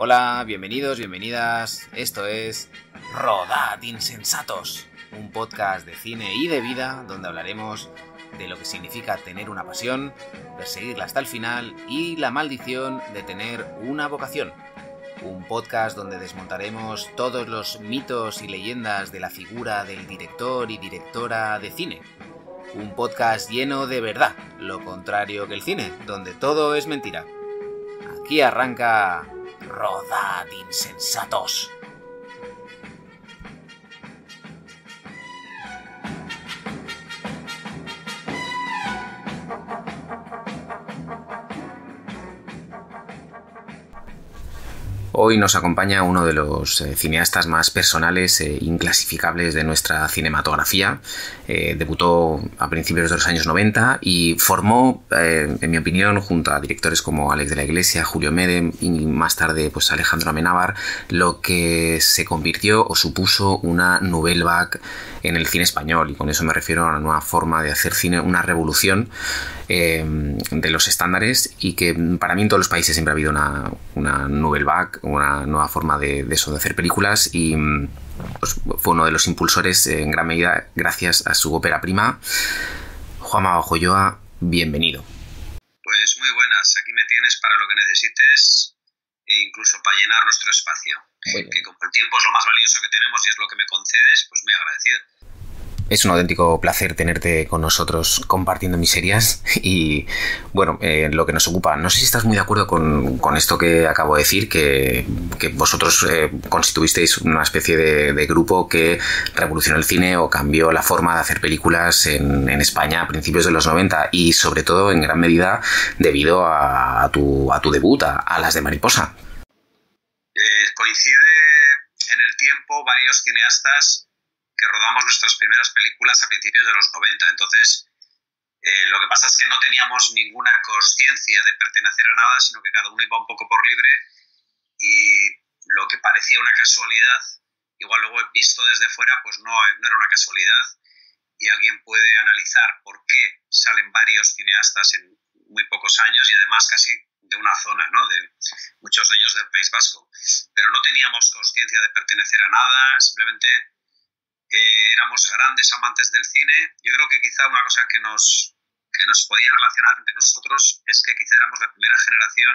Hola, bienvenidos, bienvenidas. Esto es Rodad Insensatos, un podcast de cine y de vida donde hablaremos de lo que significa tener una pasión, perseguirla hasta el final y la maldición de tener una vocación. Un podcast donde desmontaremos todos los mitos y leyendas de la figura del director y directora de cine. Un podcast lleno de verdad, lo contrario que el cine, donde todo es mentira. Aquí arranca Rodad Insensatos. Hoy nos acompaña uno de los cineastas más personales e inclasificables de nuestra cinematografía. Debutó a principios de los años 90 y formó, en mi opinión, junto a directores como Alex de la Iglesia, Julio Medem y más tarde pues, Alejandro Amenábar, lo que se convirtió o supuso una nouvelle vague en el cine español. Y con eso me refiero a una nueva forma de hacer cine, una revolución de los estándares, y que para mí en todos los países siempre ha habido una nouvelle vague, una nueva forma de hacer películas, y pues, fue uno de los impulsores en gran medida gracias a su ópera prima. Juanma Bajoyoa, bienvenido. Pues muy buenas, aquí me tienes para lo que necesites e incluso para llenar nuestro espacio, que como el tiempo es lo más valioso que tenemos y es lo que me concedes, pues muy agradecido. Es un auténtico placer tenerte con nosotros compartiendo miserias y, bueno, lo que nos ocupa. No sé si estás muy de acuerdo con esto que acabo de decir, que vosotros constituisteis una especie de grupo que revolucionó el cine o cambió la forma de hacer películas en España a principios de los 90 y, sobre todo, en gran medida debido a tu debut, a Las de Mariposa. Coincide en el tiempo varios cineastas que rodamos nuestras primeras películas a principios de los 90. Entonces, lo que pasa es que no teníamos ninguna consciencia de pertenecer a nada, sino que cada uno iba un poco por libre, y lo que parecía una casualidad, igual luego visto desde fuera, pues no era una casualidad, y alguien puede analizar por qué salen varios cineastas en muy pocos años y además casi de una zona, ¿no? De muchos de ellos del País Vasco. Pero no teníamos consciencia de pertenecer a nada, simplemente éramos grandes amantes del cine. Yo creo que quizá una cosa que nos podía relacionar entre nosotros es que quizá éramos la primera generación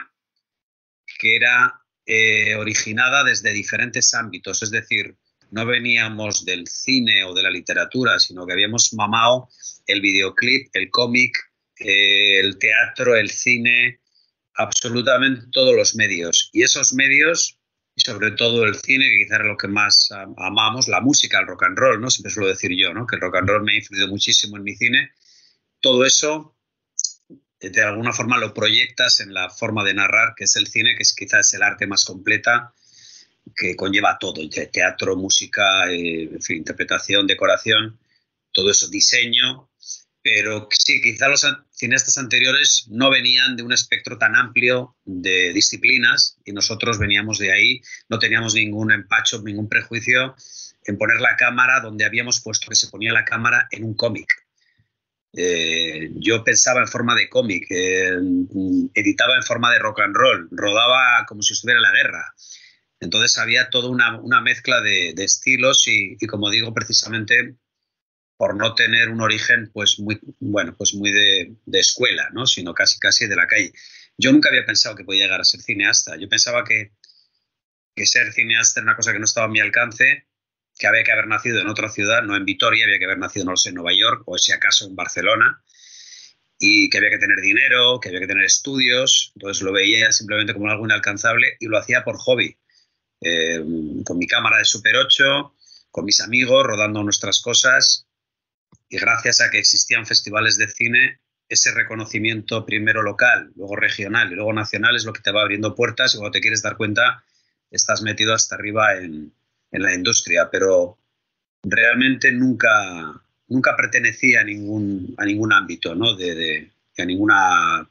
que era originada desde diferentes ámbitos, es decir, no veníamos del cine o de la literatura, sino que habíamos mamado el videoclip, el cómic, el teatro, el cine, absolutamente todos los medios. Y esos medios, y sobre todo el cine, que quizá era lo que más amamos, la música, el rock and roll, ¿no? Siempre suelo decir yo, ¿no? Que el rock and roll me ha influido muchísimo en mi cine. Todo eso, de alguna forma, lo proyectas en la forma de narrar, que es el cine, que es quizás el arte más completa, que conlleva todo, teatro, música, en fin, interpretación, decoración, todo eso, diseño. Pero sí, quizá los cineastas anteriores no venían de un espectro tan amplio de disciplinas, y nosotros veníamos de ahí. No teníamos ningún empacho, ningún prejuicio en poner la cámara donde habíamos puesto que se ponía la cámara en un cómic. Yo pensaba en forma de cómic, editaba en forma de rock and roll, rodaba como si estuviera en la guerra. Entonces había toda una mezcla de estilos y, como digo, precisamente por no tener un origen pues muy de escuela, ¿no? Sino casi de la calle. Yo nunca había pensado que podía llegar a ser cineasta. Yo pensaba que ser cineasta era una cosa que no estaba a mi alcance, que había que haber nacido en otra ciudad, no en Vitoria, había que haber nacido, no lo sé, en Nueva York o si acaso en Barcelona, y que había que tener dinero, que había que tener estudios. Entonces lo veía simplemente como algo inalcanzable y lo hacía por hobby, con mi cámara de Super 8, con mis amigos, rodando nuestras cosas. Y gracias a que existían festivales de cine, ese reconocimiento primero local, luego regional y luego nacional es lo que te va abriendo puertas, y cuando te quieres dar cuenta estás metido hasta arriba en la industria. Pero realmente nunca pertenecía a ningún ámbito, ¿no? a ninguna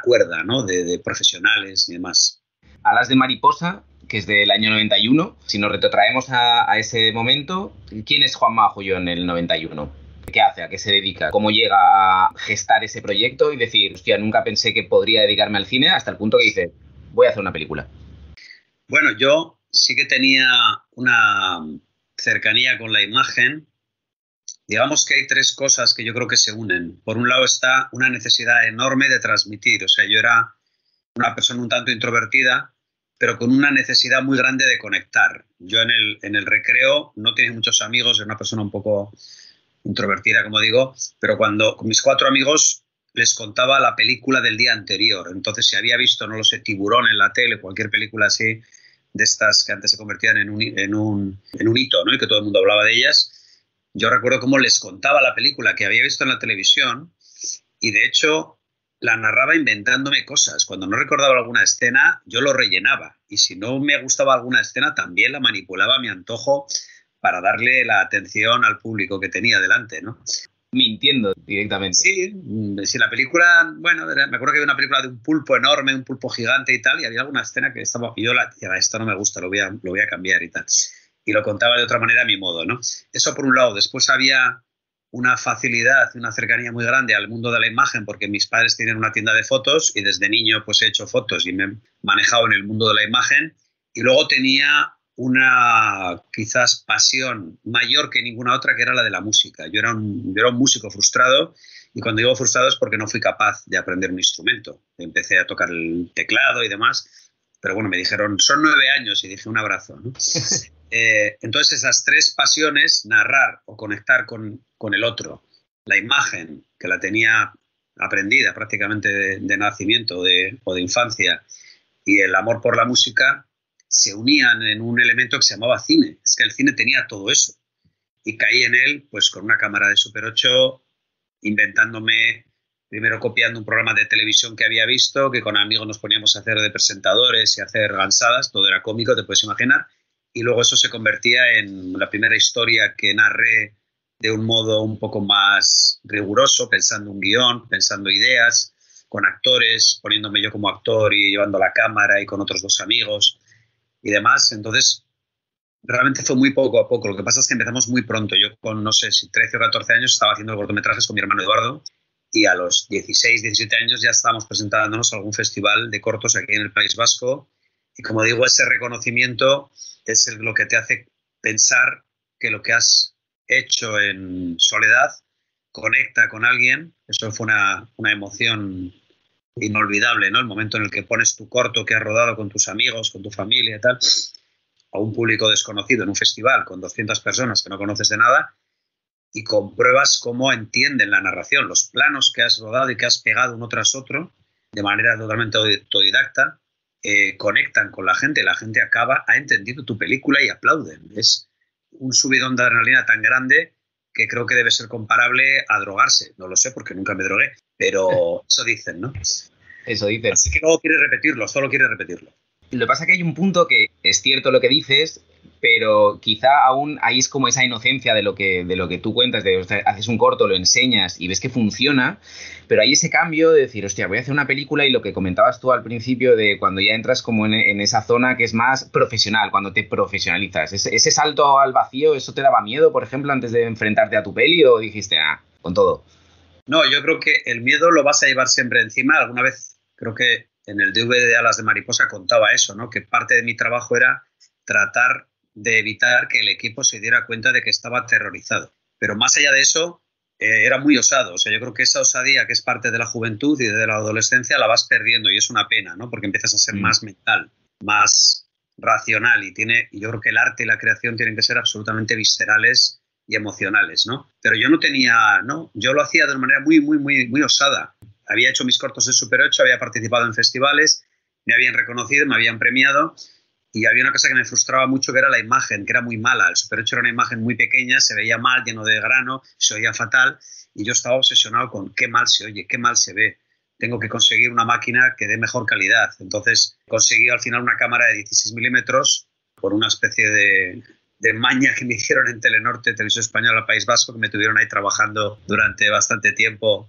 cuerda, ¿no? de profesionales y demás. A Las de Mariposa, que es del año 91. Si nos retrotraemos a ese momento, ¿quién es Juanma Bajoyoa en el 91? ¿Qué hace? ¿A qué se dedica? ¿Cómo llega a gestar ese proyecto y decir, hostia, nunca pensé que podría dedicarme al cine, hasta el punto que dice, voy a hacer una película? Bueno, yo sí que tenía una cercanía con la imagen. Digamos que hay tres cosas que yo creo que se unen. Por un lado está una necesidad enorme de transmitir. O sea, yo era una persona un tanto introvertida, pero con una necesidad muy grande de conectar. Yo en el recreo no tenía muchos amigos, era una persona un poco introvertida, como digo, pero cuando con mis 4 amigos les contaba la película del día anterior. Entonces, si había visto, no lo sé, Tiburón en la tele, cualquier película así, de estas que antes se convertían en un hito, ¿no? Y que todo el mundo hablaba de ellas, yo recuerdo cómo les contaba la película que había visto en la televisión y de hecho la narraba inventándome cosas. Cuando no recordaba alguna escena, yo lo rellenaba. Y si no me gustaba alguna escena, también la manipulaba a mi antojo para darle la atención al público que tenía delante, ¿no? Mintiendo directamente. Sí, si la película, bueno, me acuerdo que había una película de un pulpo enorme, un pulpo gigante y tal, y había alguna escena que estaba, y yo la decía, esto no me gusta, lo voy a cambiar y tal. Y lo contaba de otra manera a mi modo, ¿no? Eso por un lado. Después había una facilidad, una cercanía muy grande al mundo de la imagen, porque mis padres tienen una tienda de fotos y desde niño pues he hecho fotos y me he manejado en el mundo de la imagen. Y luego tenía una quizás pasión mayor que ninguna otra, que era la de la música. Yo era un músico frustrado, y cuando digo frustrado es porque no fui capaz de aprender un instrumento. Empecé a tocar el teclado y demás, pero bueno, me dijeron, son 9 años, y dije, un abrazo, ¿no? Entonces esas tres pasiones, narrar o conectar con el otro, la imagen, que la tenía aprendida prácticamente de nacimiento o de infancia, y el amor por la música, se unían en un elemento que se llamaba cine. Es que el cine tenía todo eso. Y caí en él pues con una cámara de Super 8, inventándome, primero copiando un programa de televisión que había visto, que con amigos nos poníamos a hacer de presentadores y a hacer gansadas, todo era cómico, te puedes imaginar, y luego eso se convertía en la primera historia que narré de un modo un poco más riguroso, pensando un guión, pensando ideas, con actores, poniéndome yo como actor y llevando la cámara y con otros 2 amigos y demás. Entonces, realmente fue muy poco a poco. Lo que pasa es que empezamos muy pronto. Yo con, no sé, si 13 o 14 años estaba haciendo cortometrajes con mi hermano Eduardo, y a los 16, 17 años ya estábamos presentándonos a algún festival de cortos aquí en el País Vasco. Y como digo, ese reconocimiento es lo que te hace pensar que lo que has hecho en soledad conecta con alguien. Eso fue una emoción inolvidable, ¿no? El momento en el que pones tu corto que has rodado con tus amigos, con tu familia y tal, a un público desconocido en un festival con 200 personas que no conoces de nada, y compruebas cómo entienden la narración, los planos que has rodado y que has pegado uno tras otro de manera totalmente autodidacta, conectan con la gente ha entendido tu película y aplauden. Es un subidón de adrenalina tan grande que creo que debe ser comparable a drogarse. No lo sé porque nunca me drogué, pero eso dicen, ¿no? Eso dicen. Así que luego quiere repetirlo, solo quiere repetirlo. Lo que pasa es que hay un punto que es cierto lo que dices, pero quizá aún ahí es como esa inocencia de lo que tú cuentas, de, o sea, haces un corto, lo enseñas y ves que funciona, pero hay ese cambio de decir, hostia, voy a hacer una película, y lo que comentabas tú al principio de cuando ya entras como en esa zona que es más profesional, cuando te profesionalizas. Ese salto al vacío, ¿eso te daba miedo, por ejemplo, antes de enfrentarte a tu peli, o dijiste, con todo? No, yo creo que el miedo lo vas a llevar siempre encima. Alguna vez creo que en el DVD de Alas de Mariposa contaba eso, ¿no? Que parte de mi trabajo era tratar de evitar que el equipo se diera cuenta de que estaba aterrorizado. Pero más allá de eso, era muy osado. O sea, yo creo que esa osadía que es parte de la juventud y de la adolescencia la vas perdiendo, y es una pena, ¿no? Porque empiezas a ser más mental, más racional, y yo creo que el arte y la creación tienen que ser absolutamente viscerales y emocionales, ¿no? Pero yo no tenía, ¿no? Yo lo hacía de una manera muy, muy, muy, muy osada. Había hecho mis cortos en Super 8, había participado en festivales, me habían reconocido, me habían premiado, y había una cosa que me frustraba mucho, que era la imagen, que era muy mala. El Super 8 era una imagen muy pequeña, se veía mal, lleno de grano, se oía fatal, y yo estaba obsesionado con qué mal se oye, qué mal se ve. Tengo que conseguir una máquina que dé mejor calidad. Entonces conseguí al final una cámara de 16 milímetros por una especie de maña que me hicieron en Telenorte, Televisión Española, País Vasco, que me tuvieron ahí trabajando durante bastante tiempo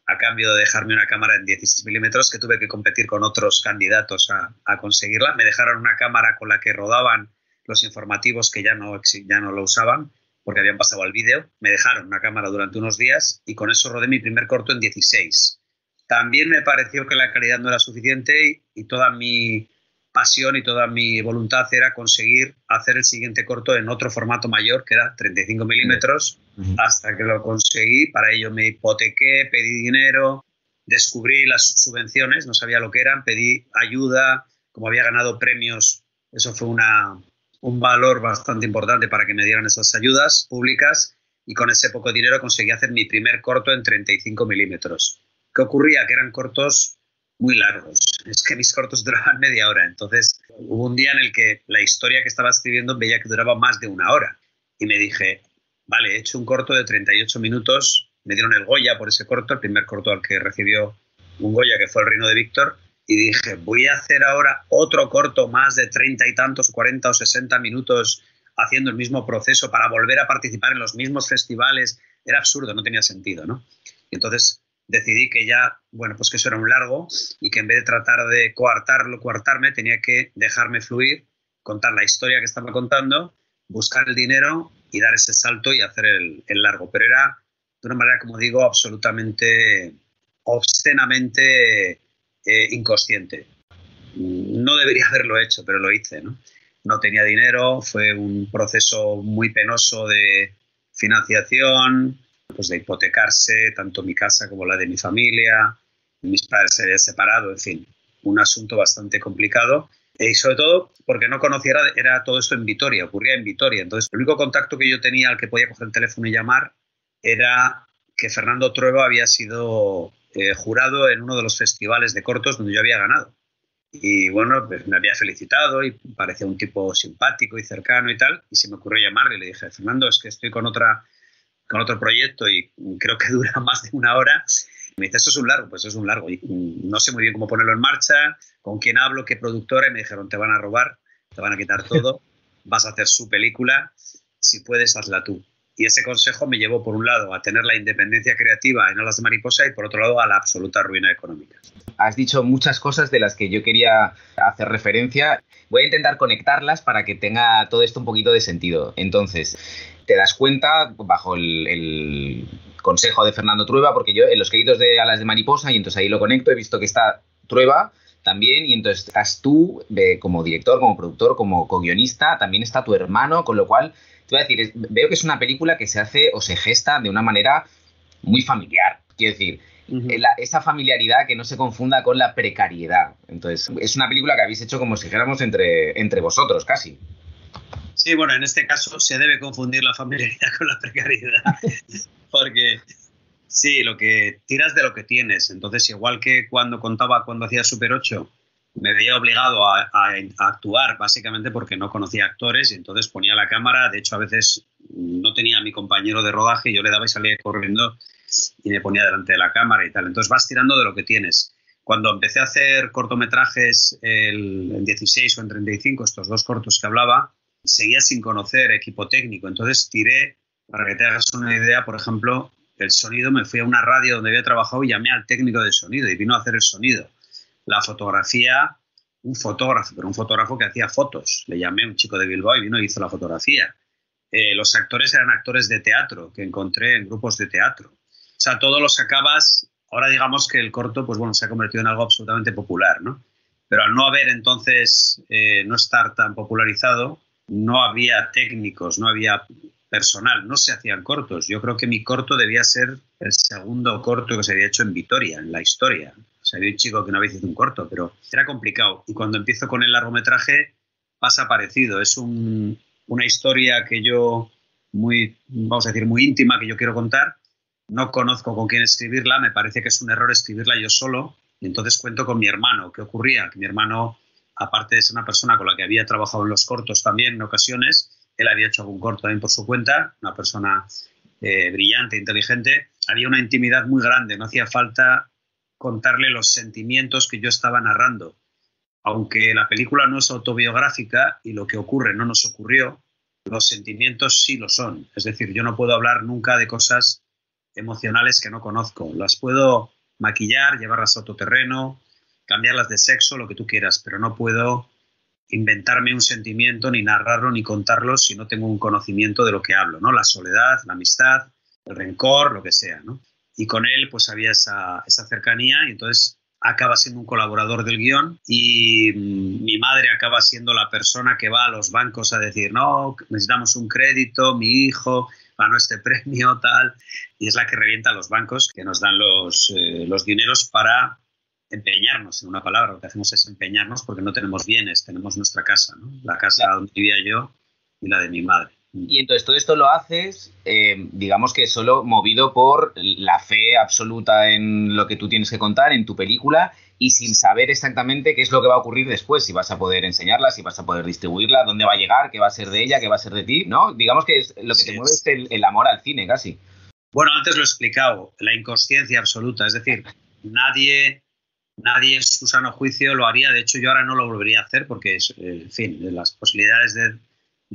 a cambio de dejarme una cámara en 16 milímetros, que tuve que competir con otros candidatos a conseguirla. Me dejaron una cámara con la que rodaban los informativos, que ya no lo usaban porque habían pasado al vídeo. Me dejaron una cámara durante unos días y con eso rodé mi primer corto en 16. También me pareció que la calidad no era suficiente, y toda mi pasión y toda mi voluntad era conseguir hacer el siguiente corto en otro formato mayor, que era 35 milímetros, hasta que lo conseguí. Para ello me hipotequé, pedí dinero, descubrí las subvenciones, no sabía lo que eran, pedí ayuda, como había ganado premios, eso fue un valor bastante importante para que me dieran esas ayudas públicas, y con ese poco dinero conseguí hacer mi primer corto en 35 milímetros. ¿Qué ocurría? Que eran cortos muy largos. Es que mis cortos duraban media hora. Entonces hubo un día en el que la historia que estaba escribiendo veía que duraba más de una hora. Y me dije, vale, he hecho un corto de 38 minutos. Me dieron el Goya por ese corto, el primer corto al que recibió un Goya, que fue El Reino de Víctor. Y dije, voy a hacer ahora otro corto más de 30 y tantos, 40 o 60 minutos haciendo el mismo proceso para volver a participar en los mismos festivales. Era absurdo, no tenía sentido, ¿no? Y entonces decidí que ya, bueno, pues que eso era un largo y que en vez de tratar de coartarme, tenía que dejarme fluir, contar la historia que estaba contando, buscar el dinero y dar ese salto y hacer el largo. Pero era de una manera, como digo, absolutamente, obscenamente inconsciente. No debería haberlo hecho, pero lo hice, ¿no? No tenía dinero, fue un proceso muy penoso de financiación, pues de hipotecarse, tanto mi casa como la de mi familia, mis padres se habían separado, en fin, un asunto bastante complicado. Y sobre todo porque no conocía, era todo esto en Vitoria, ocurría en Vitoria. Entonces, el único contacto que yo tenía al que podía coger el teléfono y llamar era que Fernando Trueba había sido jurado en uno de los festivales de cortos donde yo había ganado. Y bueno, pues me había felicitado y parecía un tipo simpático y cercano y tal. Y se me ocurrió llamarle y le dije, Fernando, es que estoy con otro proyecto y creo que dura más de una hora. Y me dice, eso es un largo, pues es un largo. Y no sé muy bien cómo ponerlo en marcha, con quién hablo, qué productora. Y me dijeron, te van a robar, te van a quitar todo, vas a hacer su película, si puedes, hazla tú. Y ese consejo me llevó, por un lado, a tener la independencia creativa en Alas de Mariposa y, por otro lado, a la absoluta ruina económica. Has dicho muchas cosas de las que yo quería hacer referencia. Voy a intentar conectarlas para que tenga todo esto un poquito de sentido. Entonces, te das cuenta, bajo el consejo de Fernando Trueba, porque yo en los créditos de Alas de Mariposa, y entonces ahí lo conecto, he visto que está Trueba también, y entonces estás tú como director, como productor, como co-guionista, también está tu hermano, con lo cual, te voy a decir, veo que es una película que se hace o se gesta de una manera muy familiar. Quiero decir, esa familiaridad que no se confunda con la precariedad. Entonces, es una película que habéis hecho como si dijéramos entre vosotros, casi. Sí, bueno, en este caso se debe confundir la familiaridad con la precariedad, porque sí, lo que tiras de lo que tienes. Entonces, igual que cuando hacía Super 8, me veía obligado a actuar, básicamente porque no conocía actores, y entonces ponía la cámara. De hecho, a veces no tenía a mi compañero de rodaje, yo le daba y salía corriendo y me ponía delante de la cámara y tal. Entonces vas tirando de lo que tienes. Cuando empecé a hacer cortometrajes en 16 o en 35, estos dos cortos que hablaba, seguía sin conocer equipo técnico. Entonces tiré, para que te hagas una idea, por ejemplo, el sonido, me fui a una radio donde había trabajado y llamé al técnico de sonido y vino a hacer el sonido. La fotografía, un fotógrafo, pero un fotógrafo que hacía fotos. Le llamé a un chico de Bilbao y vino y hizo la fotografía. Los actores eran actores de teatro que encontré en grupos de teatro. O sea, todo lo sacabas. Ahora digamos que el corto, pues bueno, se ha convertido en algo absolutamente popular, ¿no? Pero al no haber entonces, no estar tan popularizado, no había técnicos, no había personal, no se hacían cortos. Yo creo que mi corto debía ser el segundo corto que se había hecho en Vitoria, en la historia. O sea, había un chico que una vez hizo un corto, pero era complicado. Y cuando empiezo con el largometraje pasa parecido. Es una historia que yo, vamos a decir, muy íntima, que yo quiero contar. No conozco con quién escribirla, me parece que es un error escribirla yo solo. Y entonces cuento con mi hermano. ¿Qué ocurría? Que mi hermano, aparte de ser una persona con la que había trabajado en los cortos también en ocasiones, él había hecho algún corto también por su cuenta, una persona brillante, inteligente. Había una intimidad muy grande, no hacía falta contarle los sentimientos que yo estaba narrando. Aunque la película no es autobiográfica y lo que ocurre no nos ocurrió, los sentimientos sí lo son. Es decir, yo no puedo hablar nunca de cosas emocionales que no conozco. Las puedo maquillar, llevarlas a otro terreno, cambiarlas de sexo, lo que tú quieras, pero no puedo inventarme un sentimiento, ni narrarlo, ni contarlo si no tengo un conocimiento de lo que hablo, ¿no? La soledad, la amistad, el rencor, lo que sea, ¿no? Y con él pues había esa cercanía y entonces acaba siendo un colaborador del guión y mi madre acaba siendo la persona que va a los bancos a decir, no, necesitamos un crédito, mi hijo ganó este premio, tal, y es la que revienta a los bancos que nos dan los dineros para empeñarnos, en una palabra. Lo que hacemos es empeñarnos porque no tenemos bienes, tenemos nuestra casa, ¿no? La casa donde vivía yo y la de mi madre. Y entonces todo esto lo haces, digamos que solo movido por la fe absoluta en lo que tú tienes que contar, en tu película, y sin saber exactamente qué es lo que va a ocurrir después, si vas a poder enseñarla, si vas a poder distribuirla, dónde va a llegar, qué va a ser de ella, qué va a ser de ti, ¿no? Digamos que lo que te mueve es el amor al cine, casi. Bueno, antes lo he explicado, la inconsciencia absoluta, es decir, nadie en su sano juicio lo haría. De hecho, yo ahora no lo volvería a hacer porque, en fin, las posibilidades de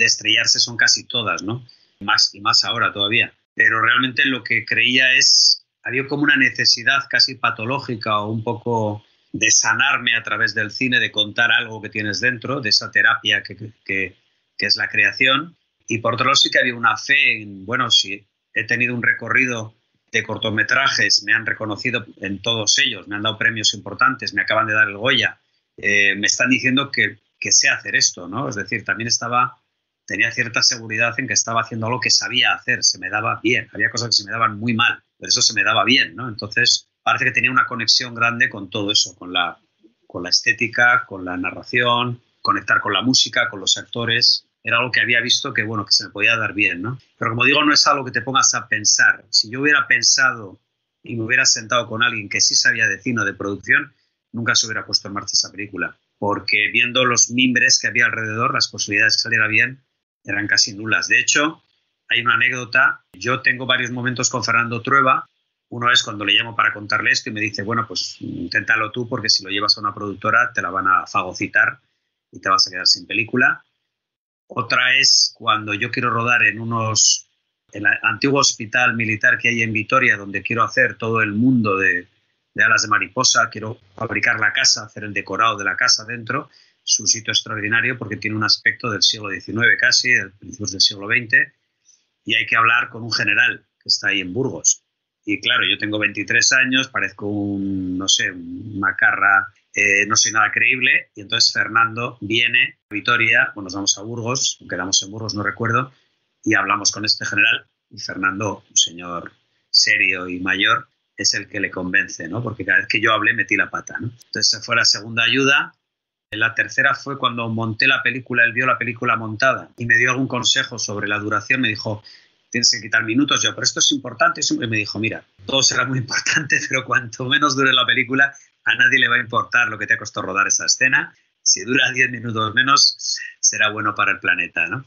estrellarse son casi todas, ¿no? Más y más ahora todavía. Pero realmente lo que creía había como una necesidad casi patológica o un poco de sanarme a través del cine, de contar algo que tienes dentro, de esa terapia que es la creación. Y por otro lado sí que había una fe en, bueno, si he tenido un recorrido de cortometrajes, me han reconocido en todos ellos, me han dado premios importantes, me acaban de dar el Goya, me están diciendo que sé hacer esto, ¿no? Es decir, también tenía cierta seguridad en que estaba haciendo algo que sabía hacer, se me daba bien, había cosas que se me daban muy mal, pero eso se me daba bien, ¿no? Entonces parece que tenía una conexión grande con todo eso, con la estética, con la narración, conectar con la música, con los actores. Era algo que había visto que, bueno, que se me podía dar bien, ¿no? Pero como digo, no es algo que te pongas a pensar. Si yo hubiera pensado y me hubiera sentado con alguien que sí sabía de cine o de producción, nunca se hubiera puesto en marcha esa película. Porque viendo los mimbres que había alrededor, las posibilidades de que saliera bien eran casi nulas. De hecho, hay una anécdota. Yo tengo varios momentos con Fernando Trueba. Uno es cuando le llamo para contarle esto y me dice, bueno, pues inténtalo tú porque si lo llevas a una productora te la van a fagocitar y te vas a quedar sin película. Otra es cuando yo quiero rodar en el antiguo hospital militar que hay en Vitoria, donde quiero hacer todo el mundo de alas de mariposa, quiero fabricar la casa, hacer el decorado de la casa dentro. Es un sitio extraordinario porque tiene un aspecto del siglo XIX casi, de principios del siglo XX, y hay que hablar con un general que está ahí en Burgos. Y claro, yo tengo 23 años, parezco un macarra, no soy nada creíble, y entonces Fernando viene a Vitoria, nos vamos a Burgos, quedamos en Burgos, no recuerdo, y hablamos con este general, y Fernando, un señor serio y mayor, es el que le convence, ¿no? Porque cada vez que yo hablé metí la pata, ¿no? Entonces esa fue la segunda ayuda. La tercera fue cuando monté la película, él vio la película montada y me dio algún consejo sobre la duración, me dijo, tienes que quitar minutos. Yo, pero esto es importante. Y me dijo, mira, todo será muy importante, pero cuanto menos dure la película, a nadie le va a importar lo que te ha costado rodar esa escena. Si dura 10 minutos menos, será bueno para el planeta, ¿no?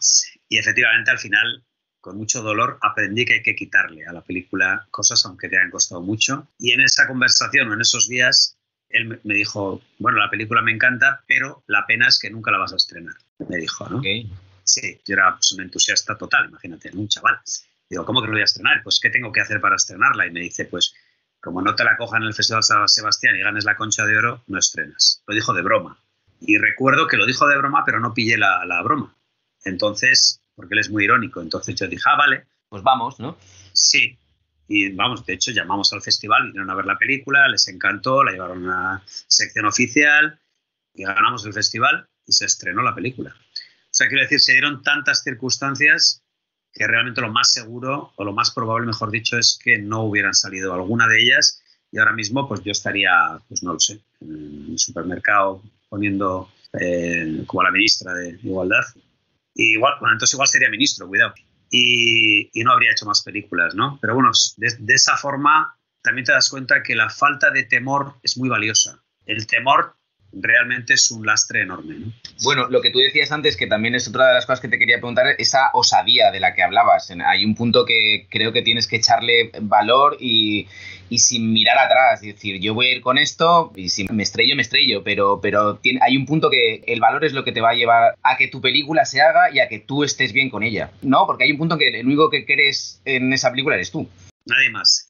Y efectivamente, al final, con mucho dolor, aprendí que hay que quitarle a la película cosas, aunque te hayan costado mucho. Y en esa conversación o en esos días, él me dijo, bueno, la película me encanta, pero la pena es que nunca la vas a estrenar, me dijo, ¿no? Okay. Sí, yo era pues, un entusiasta total, imagínate, un chaval. Digo, ¿cómo que lo voy a estrenar? Pues, ¿qué tengo que hacer para estrenarla? Y me dice, pues, como no te la cojan en el Festival San Sebastián y ganes la Concha de Oro, no estrenas. Lo dijo de broma. Y recuerdo que lo dijo de broma, pero no pillé la broma. Entonces, porque él es muy irónico, entonces yo dije, vale. Pues vamos, ¿no? Sí. Y vamos, de hecho, llamamos al festival, vinieron a ver la película, les encantó, la llevaron a una sección oficial y ganamos el festival y se estrenó la película. O sea, quiero decir, se dieron tantas circunstancias que realmente lo más seguro, o lo más probable, mejor dicho, es que no hubieran salido alguna de ellas y ahora mismo pues yo estaría, pues no lo sé, en el supermercado poniendo como la ministra de Igualdad. Y igual, bueno, entonces igual sería ministro, cuidado. Y no habría hecho más películas, ¿no? Pero bueno, de esa forma también te das cuenta que la falta de temor es muy valiosa. El temor realmente es un lastre enorme, ¿no? Bueno, lo que tú decías antes, que también es otra de las cosas que te quería preguntar, esa osadía de la que hablabas. Hay un punto que creo que tienes que echarle valor y sin mirar atrás, es decir, yo voy a ir con esto y si me estrello, pero hay un punto que el valor es lo que te va a llevar a que tu película se haga y a que tú estés bien con ella, ¿no? Porque hay un punto en que el único que quieres en esa película eres tú. Nadie más.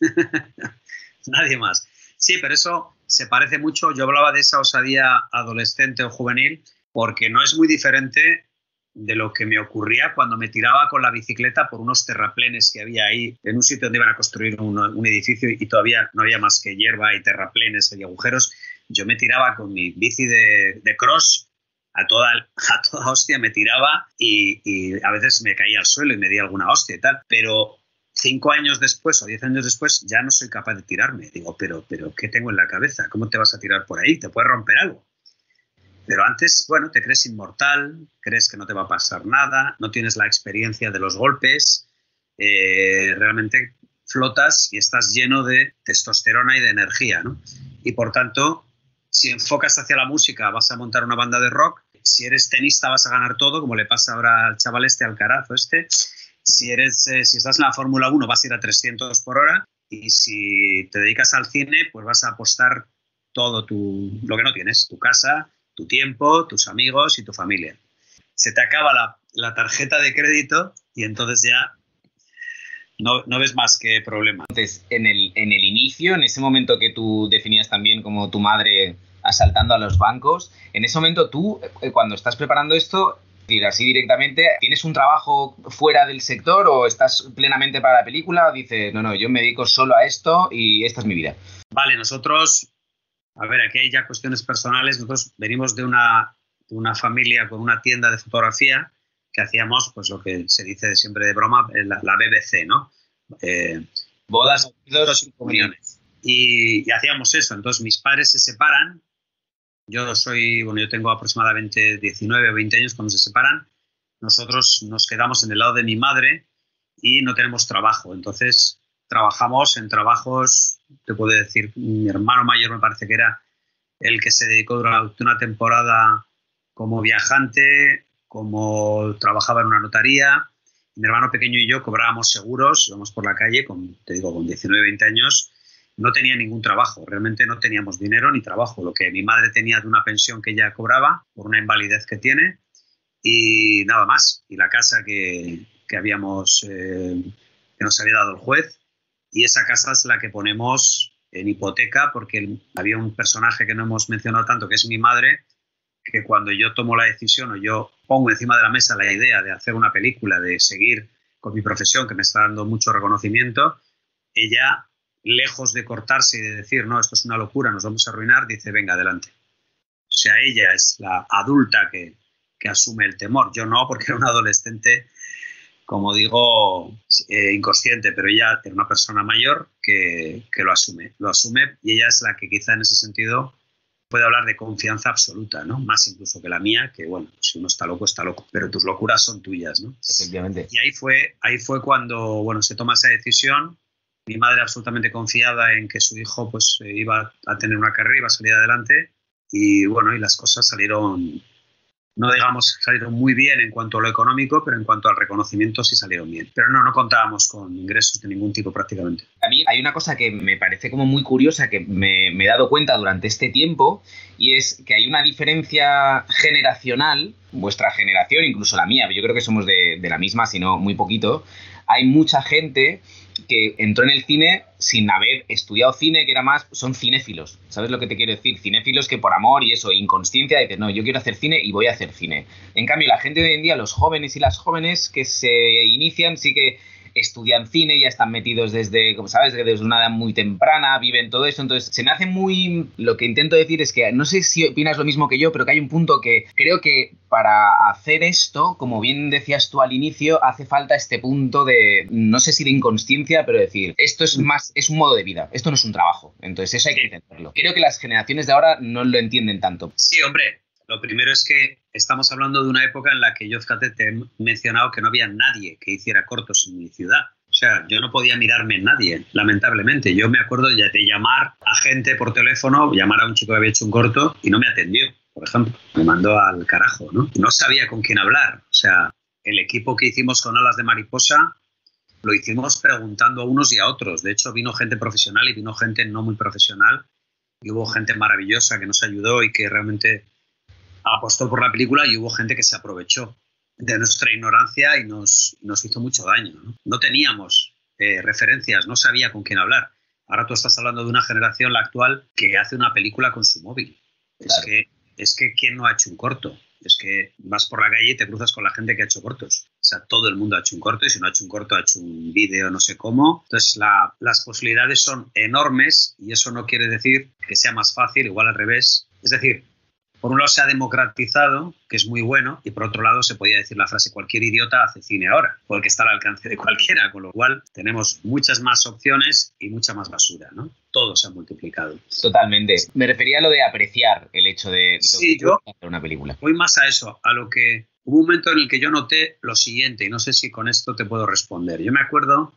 Nadie más. Sí, pero eso se parece mucho. Yo hablaba de esa osadía adolescente o juvenil porque no es muy diferente de lo que me ocurría cuando me tiraba con la bicicleta por unos terraplenes que había ahí en un sitio donde iban a construir un edificio y todavía no había más que hierba y terraplenes y agujeros. yo me tiraba con mi bici de cross a toda hostia, me tiraba y a veces me caía al suelo y me di alguna hostia y tal, pero 5 años después o 10 años después ya no soy capaz de tirarme. Digo, pero ¿qué tengo en la cabeza? ¿Cómo te vas a tirar por ahí? ¿Te puedes romper algo? Pero antes, bueno, te crees inmortal, crees que no te va a pasar nada, no tienes la experiencia de los golpes, realmente flotas y estás lleno de testosterona y de energía, ¿no? Y por tanto, si enfocas hacia la música, vas a montar una banda de rock. Si eres tenista, vas a ganar todo, como le pasa ahora al chaval Alcaraz o Si estás en la Fórmula 1, vas a ir a 300 por hora. Y si te dedicas al cine, pues vas a apostar todo lo que no tienes, tu casa, tu tiempo, tus amigos y tu familia. Se te acaba la tarjeta de crédito y entonces ya no ves más que problema. Entonces, en el inicio, en ese momento que tú definías también como tu madre asaltando a los bancos, en ese momento tú, cuando estás preparando esto, así directamente, ¿tienes un trabajo fuera del sector o estás plenamente para la película? O dices, no, yo me dedico solo a esto y esta es mi vida. Vale, nosotros, a ver, aquí hay ya cuestiones personales. Nosotros venimos de una familia con una tienda de fotografía que hacíamos, pues lo que se dice siempre de broma, la BBC, ¿no? Bodas, bautizos y comuniones. Y hacíamos eso. Entonces mis padres se separan. Yo tengo aproximadamente 19 o 20 años cuando se separan. Nosotros nos quedamos en el lado de mi madre y no tenemos trabajo. Entonces trabajamos en trabajos, te puedo decir, mi hermano mayor me parece que era el que se dedicó durante una temporada como viajante, como trabajaba en una notaría. Mi hermano pequeño y yo cobrábamos seguros, íbamos por la calle, con 19, 20 años, no tenía ningún trabajo, realmente no teníamos dinero ni trabajo, lo que mi madre tenía de una pensión que ella cobraba por una invalidez que tiene y nada más. Y la casa que habíamos, que nos había dado el juez, y esa casa es la que ponemos en hipoteca porque había un personaje que no hemos mencionado tanto, que es mi madre, que cuando yo tomo la decisión o yo pongo encima de la mesa la idea de hacer una película, de seguir con mi profesión, que me está dando mucho reconocimiento, ella, lejos de cortarse y de decir, no, esto es una locura, nos vamos a arruinar, dice, venga, adelante. O sea, ella es la adulta que asume el temor. Yo no, porque era un adolescente, como digo, inconsciente, pero ella era una persona mayor que lo asume y ella es la que quizá en ese sentido puede hablar de confianza absoluta, ¿no? Más incluso que la mía, que bueno, si uno está loco, pero tus locuras son tuyas, ¿no? Efectivamente. Y ahí fue cuando, bueno, se toma esa decisión. Mi madre absolutamente confiada en que su hijo pues iba a tener una carrera, iba a salir adelante y bueno, y las cosas salieron, no digamos salieron muy bien en cuanto a lo económico, pero en cuanto al reconocimiento sí salieron bien. Pero no contábamos con ingresos de ningún tipo prácticamente. A mí hay una cosa que me parece como muy curiosa que me he dado cuenta durante este tiempo y es que hay una diferencia generacional, vuestra generación, incluso la mía, yo creo que somos de la misma, si no muy poquito. Hay mucha gente que entró en el cine sin haber estudiado cine, que era más, son cinéfilos. ¿Sabes lo que te quiero decir? Cinéfilos que por amor y eso, inconsciencia, dicen, no, yo quiero hacer cine y voy a hacer cine. En cambio, la gente de hoy en día, los jóvenes y las jóvenes que se inician, sí que estudian cine, ya están metidos desde, como sabes, desde una edad muy temprana, viven todo eso. Entonces, se me hace muy... Lo que intento decir es que, no sé si opinas lo mismo que yo, pero que hay un punto que creo que para hacer esto, como bien decías tú al inicio, hace falta este punto de, no sé si de inconsciencia, pero decir, esto es más, es un modo de vida, esto no es un trabajo. Entonces, eso hay que entenderlo. Creo que las generaciones de ahora no lo entienden tanto. Sí, hombre. Lo primero es que estamos hablando de una época en la que yo, fíjate, te he mencionado que no había nadie que hiciera cortos en mi ciudad. O sea, yo no podía mirarme en nadie, lamentablemente. Yo me acuerdo ya de llamar a gente por teléfono, llamar a un chico que había hecho un corto y no me atendió, por ejemplo. Me mandó al carajo, ¿no? No sabía con quién hablar. O sea, el equipo que hicimos con Alas de Mariposa lo hicimos preguntando a unos y a otros. De hecho, vino gente profesional y vino gente no muy profesional. Y hubo gente maravillosa que nos ayudó y que realmente apostó por la película, y hubo gente que se aprovechó de nuestra ignorancia y nos hizo mucho daño, ¿no? No teníamos referencias, no sabía con quién hablar. Ahora tú estás hablando de una generación, la actual, que hace una película con su móvil. Claro. Es que ¿quién no ha hecho un corto? Es que vas por la calle y te cruzas con la gente que ha hecho cortos. O sea, todo el mundo ha hecho un corto y si no ha hecho un corto ha hecho un vídeo, no sé cómo. Entonces, las posibilidades son enormes y eso no quiere decir que sea más fácil, igual al revés. Es decir, por un lado se ha democratizado, que es muy bueno, y por otro lado se podía decir la frase cualquier idiota hace cine ahora, porque está al alcance de cualquiera, con lo cual tenemos muchas más opciones y mucha más basura, ¿no? Todo se ha multiplicado. Totalmente. Me refería a lo de apreciar el hecho de lo sí, que yo hacer una película. Voy más a eso, a lo que hubo un momento en el que yo noté lo siguiente, y no sé si con esto te puedo responder. Yo me acuerdo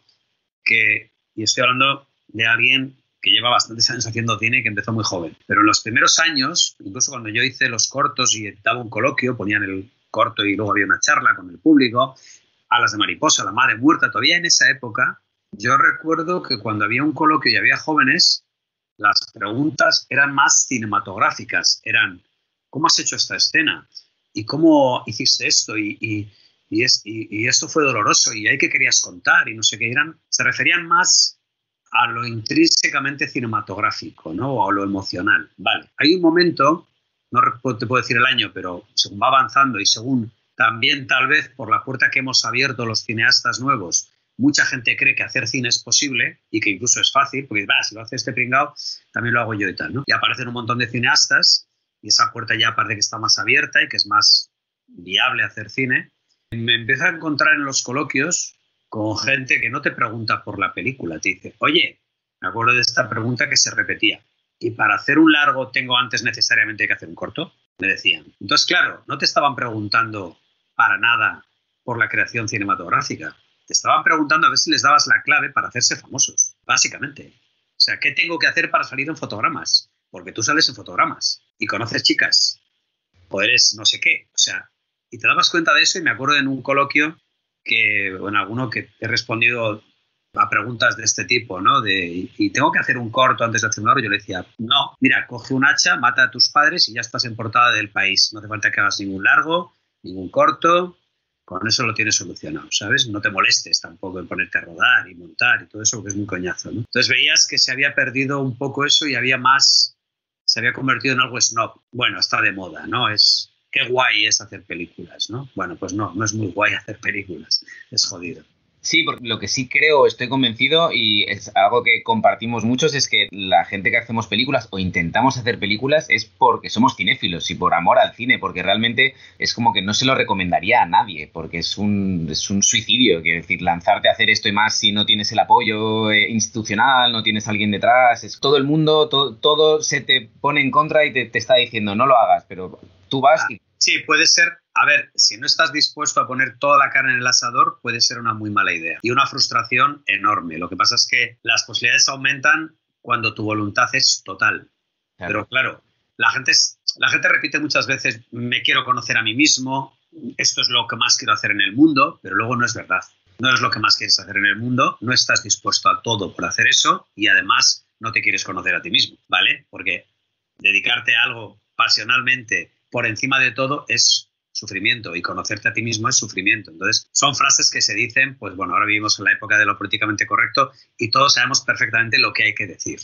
que, y estoy hablando de alguien que lleva bastantes años haciendo cine y que empezó muy joven. Pero en los primeros años, incluso cuando yo hice los cortos y daba un coloquio, ponían el corto y luego había una charla con el público, Alas de mariposa, La madre muerta, todavía en esa época, yo recuerdo que cuando había un coloquio y había jóvenes, las preguntas eran más cinematográficas, eran ¿cómo has hecho esta escena? ¿Y cómo hiciste esto? Y esto fue doloroso, ¿y ahí qué querías contar? Y no sé qué, se referían más a lo intrínsecamente cinematográfico, ¿no? O a lo emocional. Vale, hay un momento, no te puedo decir el año, pero según va avanzando y según también tal vez por la puerta que hemos abierto los cineastas nuevos, mucha gente cree que hacer cine es posible y que incluso es fácil, porque si lo hace este pringao, también lo hago yo y tal, ¿no? Y aparecen un montón de cineastas y esa puerta ya parece que está más abierta y que es más viable hacer cine. Me empiezo a encontrar en los coloquios con gente que no te pregunta por la película, te dice, oye, me acuerdo de esta pregunta que se repetía, ¿y para hacer un largo tengo antes necesariamente que hacer un corto? Me decían. Entonces, claro, no te estaban preguntando para nada por la creación cinematográfica, te estaban preguntando a ver si les dabas la clave para hacerse famosos, básicamente. O sea, ¿qué tengo que hacer para salir en fotogramas? Porque tú sales en fotogramas y conoces chicas, o eres no sé qué, o sea, y te dabas cuenta de eso y me acuerdo en un coloquio que, en alguno que he respondido a preguntas de este tipo, ¿no? Y tengo que hacer un corto antes de hacer un largo. Yo le decía, no, mira, coge un hacha, mata a tus padres y ya estás en portada del País. No hace falta que hagas ningún largo, ningún corto, con eso lo tienes solucionado, ¿sabes? No te molestes tampoco en ponerte a rodar y montar y todo eso, porque es muy coñazo, ¿no? Entonces veías que se había perdido un poco eso y había más, se había convertido en algo snob. Bueno, está de moda, ¿no? Qué guay es hacer películas, ¿no? Bueno, pues no es muy guay hacer películas, es jodido. Sí, porque lo que sí creo, estoy convencido y es algo que compartimos muchos, es que la gente que hacemos películas o intentamos hacer películas es porque somos cinéfilos y por amor al cine, porque realmente es como que no se lo recomendaría a nadie, porque es un suicidio, quiero decir, lanzarte a hacer esto y más si no tienes el apoyo institucional, no tienes a alguien detrás, es todo el mundo, todo se te pone en contra y te está diciendo no lo hagas, pero tú vas y... Sí, puede ser. A ver, si no estás dispuesto a poner toda la carne en el asador, puede ser una muy mala idea y una frustración enorme. Lo que pasa es que las posibilidades aumentan cuando tu voluntad es total. Claro. Pero claro, la gente repite muchas veces, me quiero conocer a mí mismo, esto es lo que más quiero hacer en el mundo, pero luego no es verdad. No es lo que más quieres hacer en el mundo, no estás dispuesto a todo por hacer eso y además no te quieres conocer a ti mismo, ¿vale? Porque dedicarte a algo pasionalmente por encima de todo es sufrimiento y conocerte a ti mismo es sufrimiento. Entonces, son frases que se dicen, pues bueno, ahora vivimos en la época de lo políticamente correcto y todos sabemos perfectamente lo que hay que decir.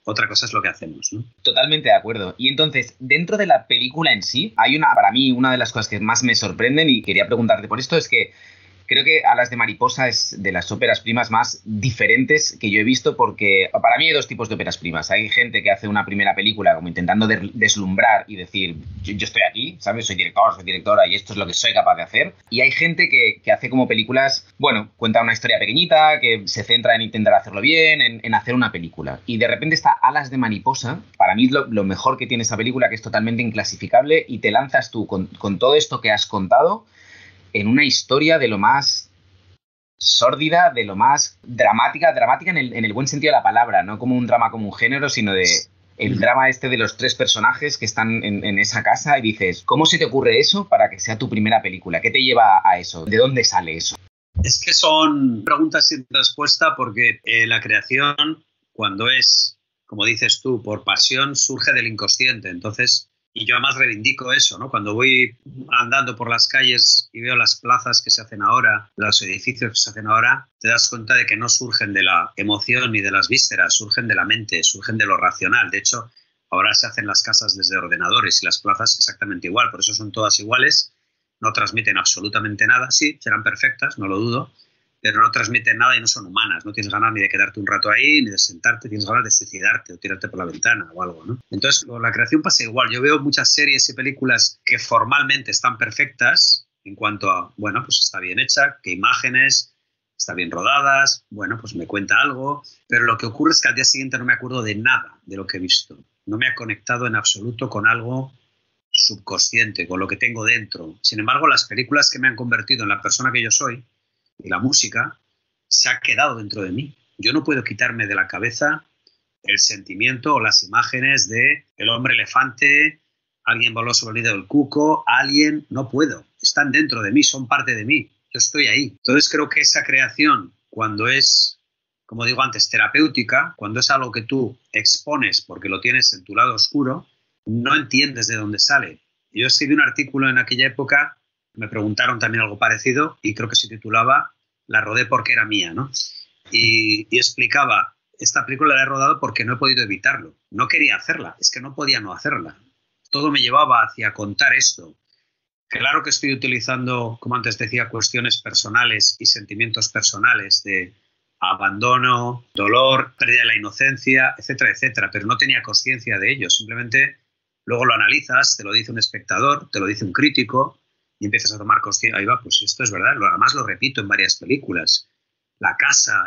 Otra cosa es lo que hacemos, ¿no? Totalmente de acuerdo. Y entonces, dentro de la película en sí, para mí, una de las cosas que más me sorprenden y quería preguntarte por esto es que creo que Alas de mariposa es de las óperas primas más diferentes que yo he visto porque para mí hay dos tipos de óperas primas. Hay gente que hace una primera película como intentando deslumbrar y decir yo estoy aquí, ¿sabes? Soy director, soy directora y esto es lo que soy capaz de hacer. Y hay gente que hace como películas, bueno, cuenta una historia pequeñita, que se centra en intentar hacerlo bien, en hacer una película. Y de repente está Alas de mariposa. Para mí es lo mejor que tiene esa película, que es totalmente inclasificable y te lanzas tú con todo esto que has contado en una historia de lo más sórdida, de lo más dramática en el buen sentido de la palabra, no como un drama como un género, sino de el drama este de los tres personajes que están en esa casa y dices, ¿cómo se te ocurre eso para que sea tu primera película? ¿Qué te lleva a eso? ¿De dónde sale eso? Es que son preguntas sin respuesta porque la creación, cuando es, como dices tú, por pasión, surge del inconsciente. Entonces, y yo además reivindico eso, ¿no? Cuando voy andando por las calles y veo las plazas que se hacen ahora, los edificios que se hacen ahora, te das cuenta de que no surgen de la emoción ni de las vísceras, surgen de la mente, surgen de lo racional. De hecho, ahora se hacen las casas desde ordenadores y las plazas exactamente igual, por eso son todas iguales, no transmiten absolutamente nada. Sí, serán perfectas, no lo dudo, pero no transmiten nada y no son humanas. No tienes ganas ni de quedarte un rato ahí, ni de sentarte, tienes ganas de suicidarte o tirarte por la ventana o algo, ¿no? Entonces, con la creación pasa igual. Yo veo muchas series y películas que formalmente están perfectas en cuanto a, bueno, pues está bien hecha, qué imágenes, está bien rodadas, bueno, pues me cuenta algo, pero lo que ocurre es que al día siguiente no me acuerdo de nada de lo que he visto. No me ha conectado en absoluto con algo subconsciente, con lo que tengo dentro. Sin embargo, las películas que me han convertido en la persona que yo soy y la música se ha quedado dentro de mí. Yo no puedo quitarme de la cabeza el sentimiento o las imágenes de el hombre elefante, alguien voló sobre el nido del cuco, alguien, no puedo. Están dentro de mí, son parte de mí. Yo estoy ahí. Entonces creo que esa creación, cuando es, como digo antes, terapéutica, cuando es algo que tú expones porque lo tienes en tu lado oscuro, no entiendes de dónde sale. Yo escribí un artículo en aquella época, me preguntaron también algo parecido y creo que se titulaba La rodé porque era mía, ¿no? Y explicaba, esta película la he rodado porque no he podido evitarlo. No quería hacerla, es que no podía no hacerla. Todo me llevaba hacia contar esto. Claro que estoy utilizando, como antes decía, cuestiones personales y sentimientos personales de abandono, dolor, pérdida de la inocencia, etcétera, etcétera, pero no tenía conciencia de ello. Simplemente luego lo analizas, te lo dice un espectador, te lo dice un crítico y empiezas a tomar conciencia. Ahí va, pues esto es verdad. Además lo repito en varias películas. La casa,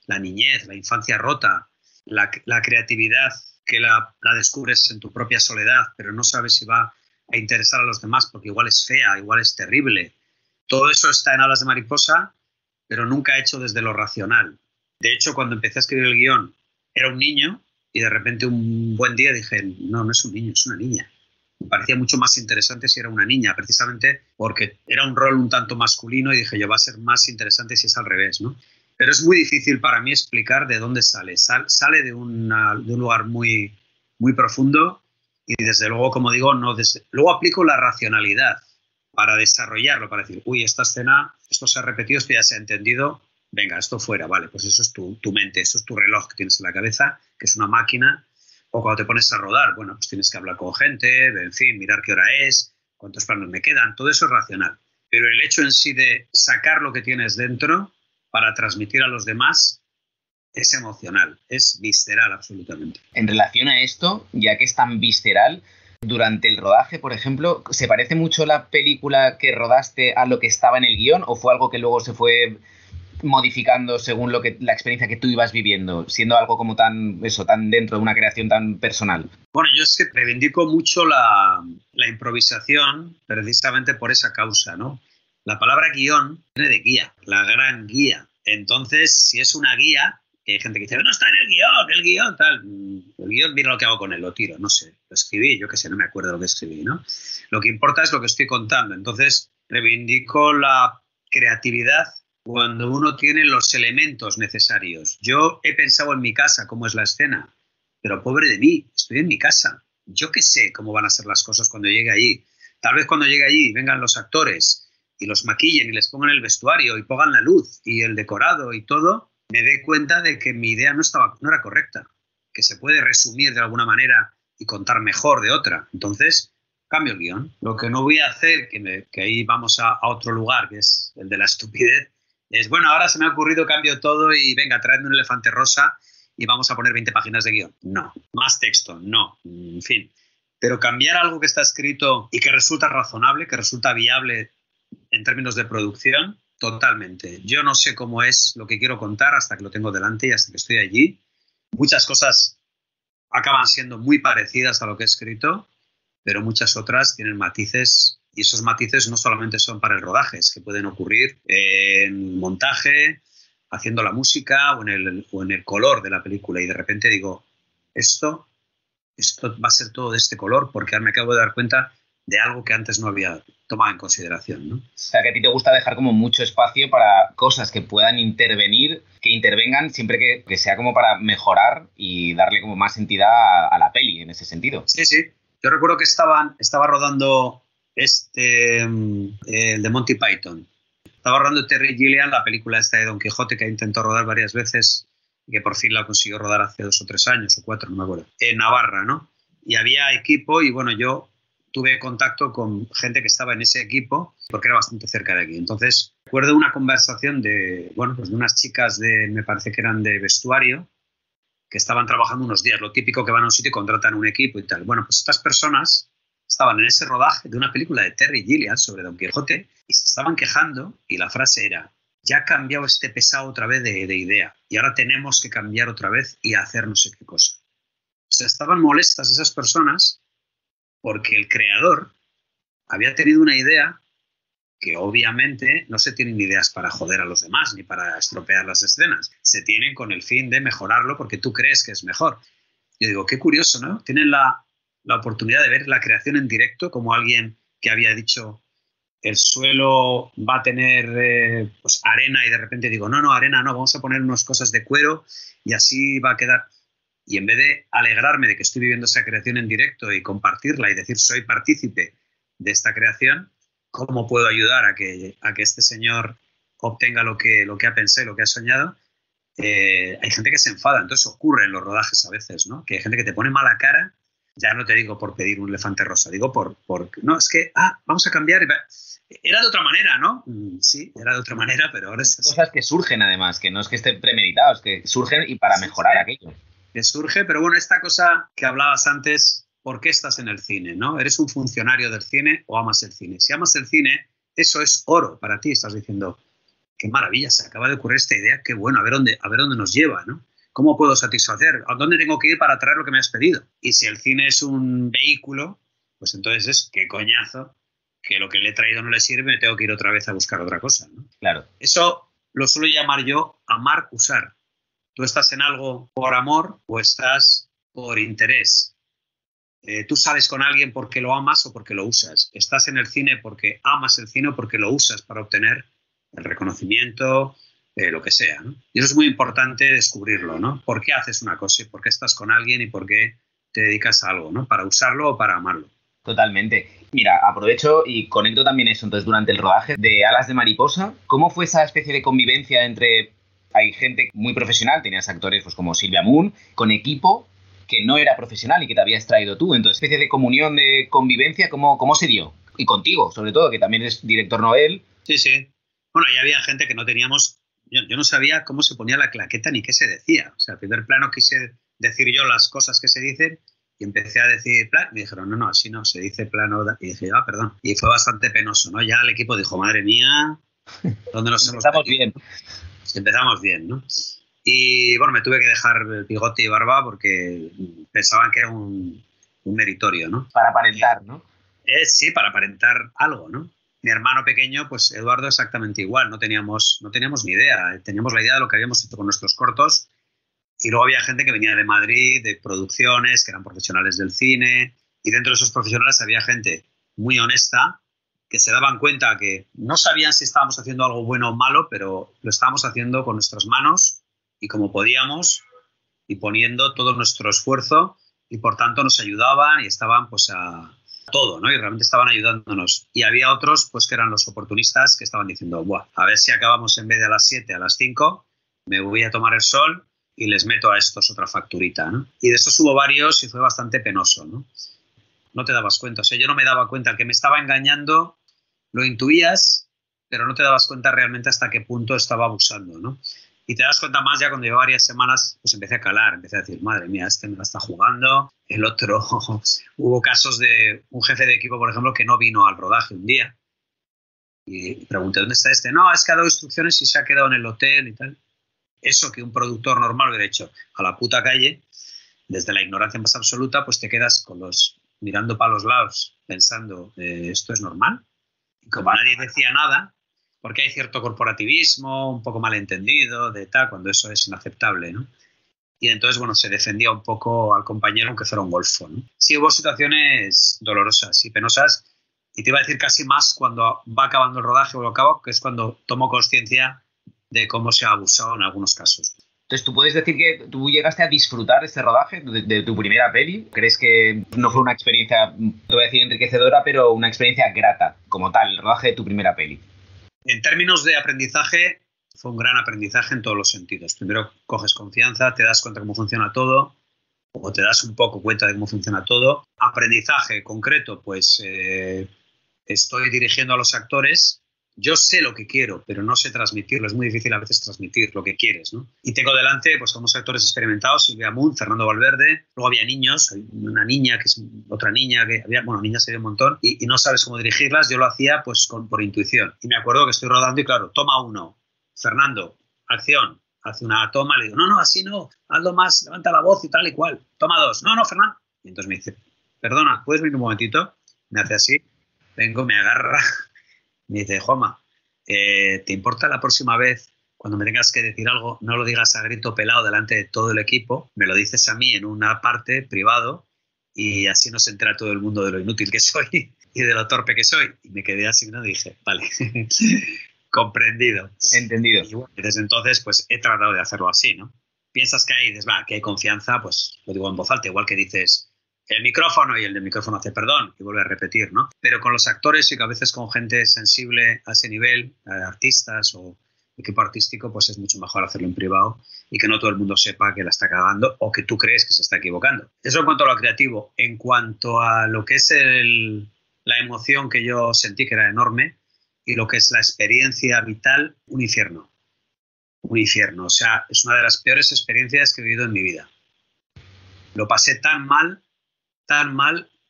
la niñez, la infancia rota, la creatividad que la descubres en tu propia soledad, pero no sabes si va a interesar a los demás porque igual es fea, igual es terrible. Todo eso está en Alas de Mariposa, pero nunca hecho desde lo racional. De hecho, cuando empecé a escribir el guión, era un niño y de repente un buen día dije, no, no es un niño, es una niña. Me parecía mucho más interesante si era una niña, precisamente porque era un rol un tanto masculino y dije yo, va a ser más interesante si es al revés, ¿no? Pero es muy difícil para mí explicar de dónde sale. Sale de un lugar muy, muy profundo y desde luego, como digo, luego aplico la racionalidad para desarrollarlo, para decir, uy, esta escena, esto se ha repetido, esto ya se ha entendido, venga, esto fuera, vale, pues eso es tu mente, eso es tu reloj que tienes en la cabeza, que es una máquina. O cuando te pones a rodar, bueno, pues tienes que hablar con gente, en fin, mirar qué hora es, cuántos planos me quedan, todo eso es racional. Pero el hecho en sí de sacar lo que tienes dentro para transmitir a los demás es emocional, es visceral absolutamente. En relación a esto, ya que es tan visceral, durante el rodaje, por ejemplo, ¿se parece mucho la película que rodaste a lo que estaba en el guión o fue algo que luego se fue modificando según la experiencia que tú ibas viviendo, siendo algo como tan dentro de una creación tan personal? Bueno, yo es que reivindico mucho la improvisación precisamente por esa causa, ¿no? La palabra guión viene de guía, la gran guía. Entonces, si es una guía, que hay gente que dice, no está en el guión, tal. El guión, mira lo que hago con él, lo tiro, no sé, lo escribí, yo qué sé, no me acuerdo lo que escribí, ¿no? Lo que importa es lo que estoy contando. Entonces, reivindico la creatividad cuando uno tiene los elementos necesarios. Yo he pensado en mi casa cómo es la escena, pero pobre de mí, estoy en mi casa. Yo qué sé cómo van a ser las cosas cuando llegue allí. Tal vez cuando llegue allí vengan los actores y los maquillen y les pongan el vestuario y pongan la luz y el decorado y todo, me dé cuenta de que mi idea no era correcta, que se puede resumir de alguna manera y contar mejor de otra. Entonces, cambio el guión. Lo que no voy a hacer, que ahí vamos a otro lugar, que es el de la estupidez, es, bueno, ahora se me ha ocurrido, cambio todo y venga, traedme un elefante rosa y vamos a poner 20 páginas de guión. No. Más texto, no. En fin. Pero cambiar algo que está escrito y que resulta razonable, que resulta viable en términos de producción, totalmente. Yo no sé cómo es lo que quiero contar hasta que lo tengo delante y hasta que estoy allí. Muchas cosas acaban siendo muy parecidas a lo que he escrito, pero muchas otras tienen matices. Y esos matices no solamente son para el rodaje, es que pueden ocurrir en montaje, haciendo la música o en el color de la película. Y de repente digo, esto va a ser todo de este color porque me acabo de dar cuenta de algo que antes no había tomado en consideración, ¿no? O sea, que a ti te gusta dejar como mucho espacio para cosas que puedan intervenir, que intervengan siempre que sea como para mejorar y darle como más entidad a la peli en ese sentido. Sí, sí. Yo recuerdo que estaba rodando el de Monty Python. Estaba rodando Terry Gilliam, la película esta de Don Quijote que intentó rodar varias veces y que por fin la consiguió rodar hace 2 o 3 años o 4, no me acuerdo, en Navarra, ¿no? Y había equipo y bueno, yo tuve contacto con gente que estaba en ese equipo porque era bastante cerca de aquí. Entonces, recuerdo una conversación de, bueno, pues de unas chicas me parece que eran de vestuario, que estaban trabajando unos días, lo típico que van a un sitio y contratan un equipo y tal. Bueno, pues estas personas estaban en ese rodaje de una película de Terry Gilliam sobre Don Quijote y se estaban quejando y la frase era: ya ha cambiado este pesado otra vez de idea y ahora tenemos que cambiar otra vez y hacer no sé qué cosa. O sea, estaban molestas esas personas porque el creador había tenido una idea que obviamente no se tienen ideas para joder a los demás ni para estropear las escenas. Se tienen con el fin de mejorarlo porque tú crees que es mejor. Yo digo, qué curioso, ¿no? Tienen la oportunidad de ver la creación en directo, como alguien que había dicho el suelo va a tener pues arena y de repente digo, no, arena no, vamos a poner unas cosas de cuero y así va a quedar. Y en vez de alegrarme de que estoy viviendo esa creación en directo y compartirla y decir soy partícipe de esta creación, ¿cómo puedo ayudar a que este señor obtenga lo que ha pensado y lo que ha soñado? Hay gente que se enfada, entonces ocurre en los rodajes a veces, ¿no? Que hay gente que te pone mala cara, ya no te digo por pedir un elefante rosa, digo no, es que, vamos a cambiar. Era de otra manera, ¿no? Sí, era de otra manera, pero ahora es así. Cosas que surgen además, que no es que estén premeditados, que surgen y para mejorar aquello. Que surge, pero bueno, esta cosa que hablabas antes, ¿por qué estás en el cine, no? ¿Eres un funcionario del cine o amas el cine? Si amas el cine, eso es oro para ti. Estás diciendo, qué maravilla, se acaba de ocurrir esta idea, qué bueno, a ver dónde nos lleva, ¿no? ¿Cómo puedo satisfacer? ¿A dónde tengo que ir para traer lo que me has pedido? Y si el cine es un vehículo, pues entonces es qué coñazo, que lo que le he traído no le sirve, me tengo que ir otra vez a buscar otra cosa, ¿no? Claro. Eso lo suelo llamar yo amar, usar. Tú estás en algo por amor o estás por interés. Tú sales con alguien porque lo amas o porque lo usas. Estás en el cine porque amas el cine o porque lo usas para obtener el reconocimiento, lo que sea, ¿no? Y eso es muy importante descubrirlo, ¿no? ¿Por qué haces una cosa y por qué estás con alguien y por qué te dedicas a algo, ¿no? ¿Para usarlo o para amarlo? Totalmente. Mira, aprovecho y conecto también eso. Entonces, durante el rodaje de Alas de Mariposa, ¿cómo fue esa especie de convivencia entre... Hay gente muy profesional, tenías actores pues como Silvia Moon, con equipo que no era profesional y que te habías traído tú. Entonces, especie de comunión, de convivencia, ¿cómo se dio? Y contigo, sobre todo, que también es director Noel. Sí. Bueno, ya había gente que no teníamos... Yo no sabía cómo se ponía la claqueta ni qué se decía. O sea, al primer plano quise decir yo las cosas que se dicen y empecé a decir plan. Me dijeron, no, así no, se dice plano. Y dije, perdón. Y fue bastante penoso, ¿no? Ya el equipo dijo, madre mía, ¿dónde nos hemos metido? Bien. Empezamos bien, ¿no? Y bueno, me tuve que dejar el bigote y barba porque pensaban que era un meritorio, ¿no? Para aparentar, ¿no? Sí, para aparentar algo, ¿no? Mi hermano pequeño, pues Eduardo, exactamente igual. No teníamos ni idea. Teníamos la idea de lo que habíamos hecho con nuestros cortos y luego había gente que venía de Madrid, de producciones, que eran profesionales del cine, y dentro de esos profesionales había gente muy honesta que se daban cuenta que no sabían si estábamos haciendo algo bueno o malo, pero lo estábamos haciendo con nuestras manos y como podíamos y poniendo todo nuestro esfuerzo y por tanto nos ayudaban y estaban pues a todo, ¿no? Y realmente estaban ayudándonos. Y había otros pues que eran los oportunistas que estaban diciendo, buah, a ver si acabamos en vez de a las 7 a las 5, me voy a tomar el sol y les meto a estos otra facturita, ¿no? Y de estos hubo varios y fue bastante penoso, ¿no? No te dabas cuenta, o sea, yo no me daba cuenta, el que me estaba engañando lo intuías, pero no te dabas cuenta realmente hasta qué punto estaba abusando, ¿no? Y te das cuenta más ya cuando llevo varias semanas, pues empecé a calar, empecé a decir, madre mía, este me la está jugando, el otro... Hubo casos de un jefe de equipo, por ejemplo, que no vino al rodaje un día. Y pregunté, ¿dónde está este? No, es que ha dado instrucciones y se ha quedado en el hotel y tal. Eso que un productor normal hubiera hecho a la puta calle, desde la ignorancia más absoluta, pues te quedas con mirando para los lados, pensando, ¿esto es normal? Y como nadie decía nada, porque hay cierto corporativismo, un poco malentendido, de tal, cuando eso es inaceptable, ¿no? Y entonces, bueno, se defendía un poco al compañero aunque fuera un golfo, ¿no? Sí hubo situaciones dolorosas y penosas, y te iba a decir casi más cuando va acabando el rodaje o lo acabo, que es cuando tomo conciencia de cómo se ha abusado en algunos casos. Entonces, ¿tú puedes decir que tú llegaste a disfrutar este rodaje de tu primera peli? ¿Crees que no fue una experiencia, te voy a decir enriquecedora, pero una experiencia grata, como tal, el rodaje de tu primera peli? En términos de aprendizaje, fue un gran aprendizaje en todos los sentidos. Primero, coges confianza, te das cuenta cómo funciona todo, o te das un poco cuenta de cómo funciona todo. Aprendizaje concreto, pues estoy dirigiendo a los actores. Yo sé lo que quiero, pero no sé transmitirlo. Es muy difícil a veces transmitir lo que quieres, ¿no? Y tengo delante pues a unos actores experimentados, Silvia Moon, Fernando Valverde. Luego había niños, hay una niña que es otra niña, que había, bueno, niñas había un montón, y no sabes cómo dirigirlas. Yo lo hacía pues por intuición. Y me acuerdo que estoy rodando y claro, toma 1, Fernando, acción. Hace una toma, le digo, no, así no, hazlo más, levanta la voz y tal y cual. Toma 2, no, Fernando. Y entonces me dice, perdona, ¿puedes venir un momentito? Me hace así, vengo, me agarra. Me dice, Juanma, ¿te importa la próxima vez, cuando me tengas que decir algo, no lo digas a grito pelado delante de todo el equipo? Me lo dices a mí en una parte privado y así no se entera todo el mundo de lo inútil que soy y de lo torpe que soy. Y me quedé así, ¿no? Dije, vale, comprendido. Entendido. Y bueno, desde entonces, pues he tratado de hacerlo así, ¿no? Piensas que hay, que hay confianza, pues lo digo en voz alta, igual que dices el micrófono y el del micrófono hace perdón y vuelve a repetir, ¿no? Pero con los actores y que a veces con gente sensible a ese nivel, artistas o equipo artístico, pues es mucho mejor hacerlo en privado y que no todo el mundo sepa que la está cagando o que tú crees que se está equivocando. Eso en cuanto a lo creativo. En cuanto a lo que es la emoción que yo sentí, que era enorme, y lo que es la experiencia vital, un infierno. Un infierno. O sea, es una de las peores experiencias que he vivido en mi vida. Lo pasé tan mal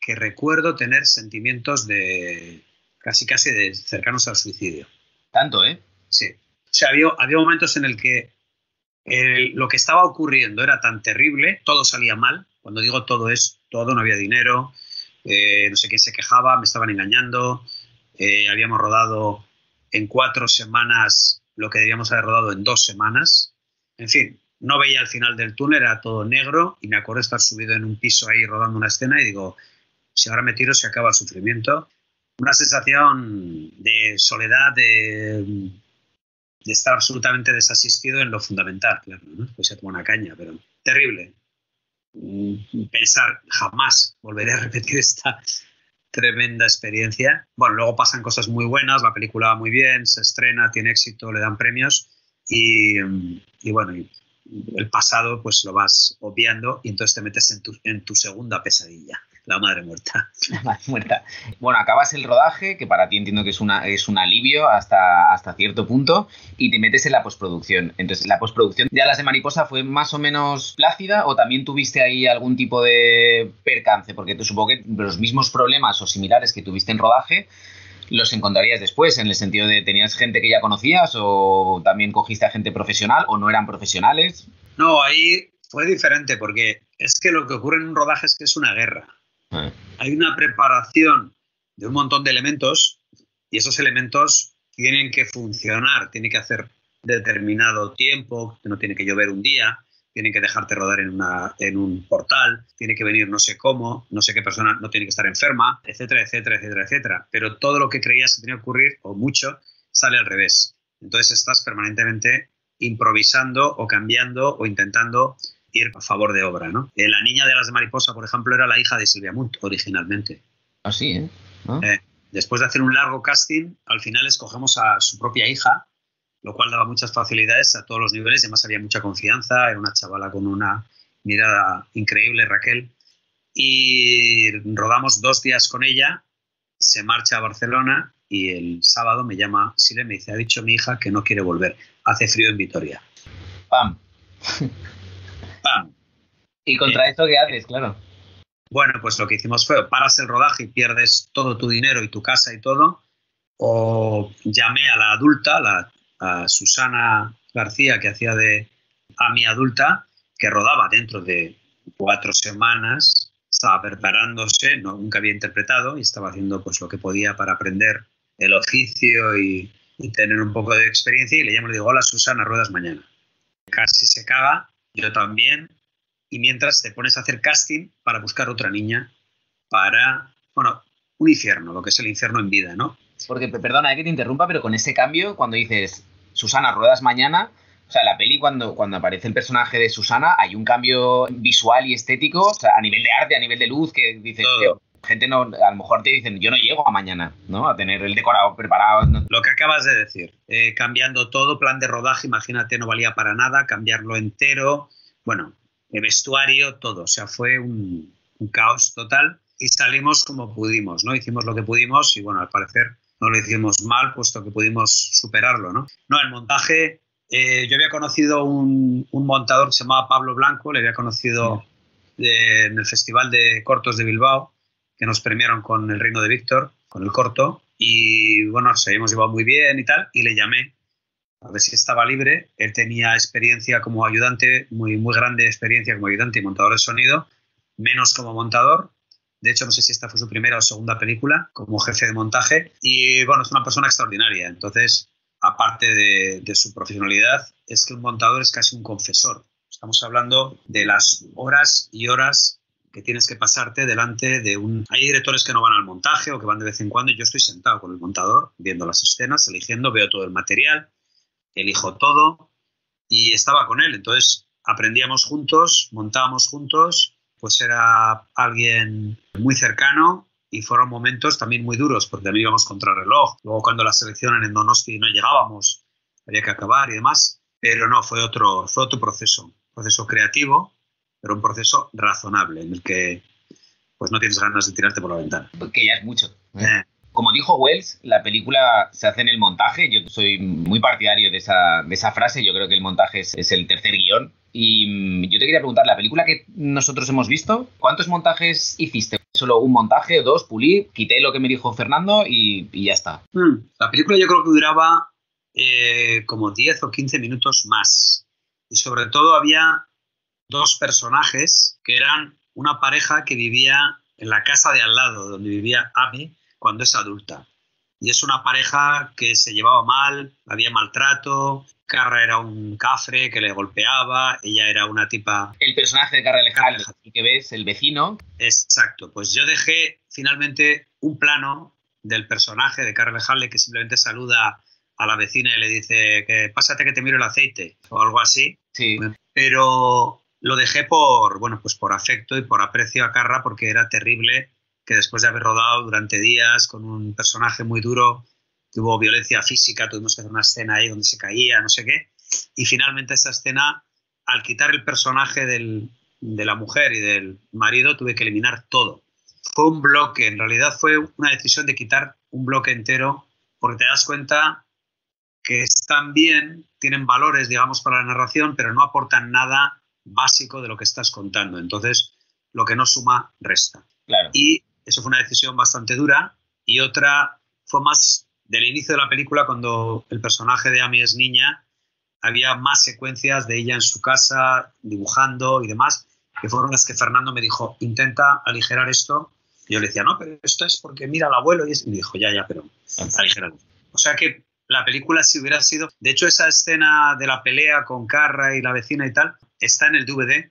que recuerdo tener sentimientos de casi de cercanos al suicidio. Tanto, ¿eh? Sí. O sea, había momentos en el que lo que estaba ocurriendo era tan terrible, todo salía mal. Cuando digo todo es todo, no había dinero, no sé quién se quejaba, me estaban engañando, habíamos rodado en 4 semanas lo que debíamos haber rodado en 2 semanas. En fin, no veía el final del túnel, era todo negro y me acuerdo estar subido en un piso ahí rodando una escena y digo, si ahora me tiro se acaba el sufrimiento. Una sensación de soledad, de estar absolutamente desasistido en lo fundamental, claro, ¿no? Pues se toma una caña, pero terrible. Pensar, jamás volveré a repetir esta tremenda experiencia. Bueno, luego pasan cosas muy buenas, la película va muy bien, se estrena, tiene éxito, le dan premios y bueno, el pasado pues lo vas obviando y entonces te metes en tu segunda pesadilla, la madre muerta. La madre muerta. Bueno, acabas el rodaje, que para ti entiendo que es un alivio hasta cierto punto, y te metes en la postproducción. Entonces, ¿la postproducción de Alas de Mariposa fue más o menos plácida o también tuviste ahí algún tipo de percance? Porque te supongo que los mismos problemas o similares que tuviste en rodaje los encontrarías después, en el sentido de ¿tenías gente que ya conocías o también cogiste a gente profesional o no eran profesionales? No, ahí fue diferente porque es que lo que ocurre en un rodaje es que es una guerra. Hay una preparación de un montón de elementos y esos elementos tienen que funcionar, tienen que hacer determinado tiempo, no tiene que llover un día, tienen que dejarte rodar en un portal, tiene que venir no sé cómo, no sé qué persona no tiene que estar enferma, etcétera, etcétera, etcétera, etcétera. Pero todo lo que creías que tenía que ocurrir, o mucho, sale al revés. Entonces estás permanentemente improvisando o cambiando o intentando ir a favor de obra, ¿no? La niña de Alas de Mariposa, por ejemplo, era la hija de Silvia Munt originalmente. Ah, sí, ¿eh? ¿Ah? Después de hacer un largo casting, al final escogemos a su propia hija, lo cual daba muchas facilidades a todos los niveles, además había mucha confianza, era una chavala con una mirada increíble, Raquel, y rodamos 2 días con ella, se marcha a Barcelona y el sábado me llama Silvia y me dice, ha dicho mi hija que no quiere volver, hace frío en Vitoria. ¡Pam! ¡Pam! ¿Y contra esto qué haces? Claro. Bueno, pues lo que hicimos fue, paras el rodaje y pierdes todo tu dinero y tu casa y todo, o llamé a la adulta, a Susana García, que hacía a mi adulta, que rodaba dentro de 4 semanas, estaba preparándose, nunca había interpretado y estaba haciendo pues lo que podía para aprender el oficio y tener un poco de experiencia, y le llamo y le digo, hola Susana, ruedas mañana. Casi se caga, yo también, y mientras te pones a hacer casting para buscar otra niña para, bueno, un infierno, lo que es el infierno en vida, ¿no? Porque, perdona, que te interrumpa, pero con ese cambio, cuando dices Susana, ruedas mañana, o sea, la peli cuando aparece el personaje de Susana, hay un cambio visual y estético, o sea, a nivel de arte, a nivel de luz, que dices, gente no, a lo mejor te dicen, yo no llego a mañana, ¿no? A tener el decorado preparado. ¿No? Lo que acabas de decir, cambiando todo, plan de rodaje, imagínate, no valía para nada, cambiarlo entero. Bueno, el vestuario, todo. O sea, fue un caos total y salimos como pudimos, ¿no? Hicimos lo que pudimos y, bueno, al parecer no lo hicimos mal, puesto que pudimos superarlo, ¿no? No, el montaje, yo había conocido un montador que se llamaba Pablo Blanco, le había conocido en el Festival de Cortos de Bilbao, que nos premiaron con El Reino de Víctor, con el corto, y bueno, nos habíamos llevado muy bien y tal, y le llamé a ver si estaba libre. Él tenía experiencia como ayudante, muy grande experiencia como ayudante y montador de sonido, menos como montador. De hecho, no sé si esta fue su primera o segunda película como jefe de montaje. Y bueno, es una persona extraordinaria. Entonces, aparte de su profesionalidad, es que un montador es casi un confesor. Estamos hablando de las horas y horas que tienes que pasarte delante de un... Hay directores que no van al montaje o que van de vez en cuando. Yo estoy sentado con el montador, viendo las escenas, eligiendo, veo todo el material, elijo todo y estaba con él. Entonces aprendíamos juntos, montábamos juntos, pues era alguien muy cercano y fueron momentos también muy duros porque también íbamos contra el reloj. Luego cuando la selección en Donosti no llegábamos, había que acabar y demás, pero no, fue otro proceso creativo, pero un proceso razonable en el que pues no tienes ganas de tirarte por la ventana. Que ya es mucho. Como dijo Wells, la película se hace en el montaje. Yo soy muy partidario de esa frase. Yo creo que el montaje es el tercer guión. Y yo te quería preguntar, la película que nosotros hemos visto, ¿cuántos montajes hiciste? ¿Solo un montaje o dos? Pulí, quité lo que me dijo Fernando y ya está. La película yo creo que duraba como 10 o 15 minutos más. Y sobre todo había dos personajes que eran una pareja que vivía en la casa de al lado, donde vivía Amy, cuando es adulta. Y es una pareja que se llevaba mal, había maltrato, Carra era un cafre que le golpeaba, ella era una tipa... El personaje de Carra Lejal, que ves, el vecino. Exacto, pues yo dejé finalmente un plano del personaje de Carra Lejal que simplemente saluda a la vecina y le dice que pásate que te miro el aceite o algo así. Sí. Pero lo dejé por afecto y por aprecio a Carra, porque era terrible que después de haber rodado durante días con un personaje muy duro, que hubo violencia física, tuvimos que hacer una escena ahí donde se caía, no sé qué, y finalmente esa escena, al quitar el personaje de la mujer y del marido, tuve que eliminar todo. Fue un bloque, en realidad fue una decisión de quitar un bloque entero, porque te das cuenta que están bien, tienen valores, digamos, para la narración, pero no aportan nada básico de lo que estás contando. Entonces, lo que no suma, resta. Claro. Y eso fue una decisión bastante dura. Y otra fue más del inicio de la película, cuando el personaje de Amy es niña, había más secuencias de ella en su casa, dibujando y demás, que fueron las que Fernando me dijo, intenta aligerar esto. Y yo le decía, no, pero esto es porque mira al abuelo. Y me dijo, ya, pero aligeralo. O sea que la película, si hubiera sido... De hecho, esa escena de la pelea con Carra y la vecina y tal, está en el DVD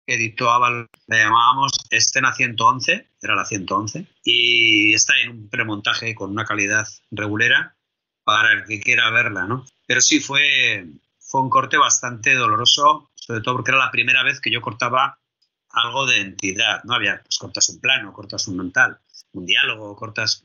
que editó Aval. La llamábamos Escena 111, era la 111, y está en un premontaje con una calidad regulera para el que quiera verla, ¿no? Pero sí, fue un corte bastante doloroso, sobre todo porque era la primera vez que yo cortaba algo de entidad, ¿no? Había, pues cortas un plano, cortas un mental, un diálogo,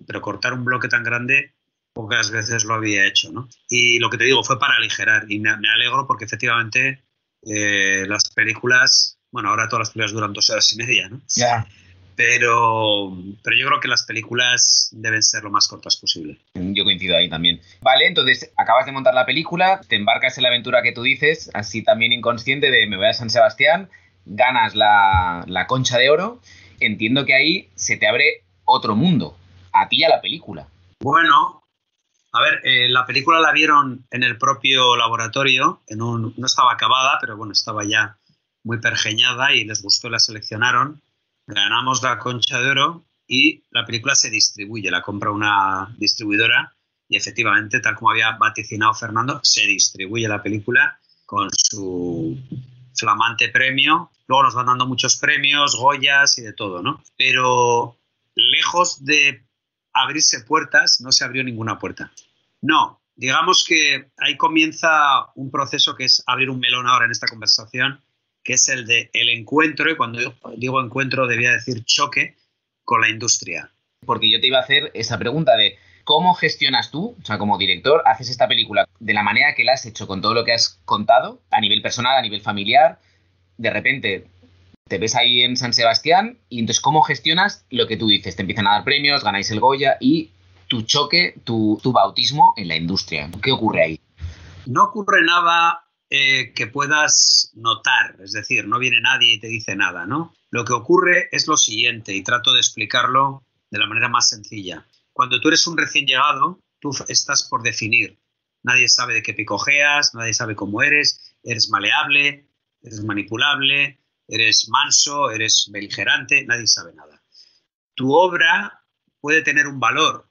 pero cortar un bloque tan grande pocas veces lo había hecho, ¿no? Y lo que te digo, fue para aligerar, y me alegro porque efectivamente las películas, bueno, ahora todas las películas duran 2 horas y media, ¿no? Ya. Pero yo creo que las películas deben ser lo más cortas posible. Yo coincido ahí también. Vale, entonces acabas de montar la película, te embarcas en la aventura que tú dices, así también inconsciente de me voy a San Sebastián, ganas la Concha de Oro. Entiendo que ahí se te abre otro mundo, a ti y a la película. Bueno, a ver, la película la vieron en el propio laboratorio, no estaba acabada, pero bueno, estaba ya muy pergeñada y les gustó y la seleccionaron. Ganamos la Concha de Oro y la película se distribuye, la compra una distribuidora y efectivamente, tal como había vaticinado Fernando, se distribuye la película con su flamante premio. Luego nos van dando muchos premios, Goyas y de todo, ¿no? Pero lejos de abrirse puertas, no se abrió ninguna puerta. No, digamos que ahí comienza un proceso que es abrir un melón ahora en esta conversación, que es el de el encuentro, y cuando digo encuentro debía decir choque, con la industria. Porque yo te iba a hacer esa pregunta de cómo gestionas tú, o sea, como director, haces esta película de la manera que la has hecho, con todo lo que has contado, a nivel personal, a nivel familiar, de repente te ves ahí en San Sebastián y entonces ¿cómo gestionas lo que tú dices? Te empiezan a dar premios, ganáis el Goya y tu choque, tu bautismo en la industria. ¿Qué ocurre ahí? No ocurre nada que puedas notar, es decir, no viene nadie y te dice nada, ¿no? Lo que ocurre es lo siguiente, y trato de explicarlo de la manera más sencilla. Cuando tú eres un recién llegado, tú estás por definir. Nadie sabe de qué picojeas, nadie sabe cómo eres maleable, eres manipulable, eres manso, eres beligerante, nadie sabe nada. Tu obra puede tener un valor.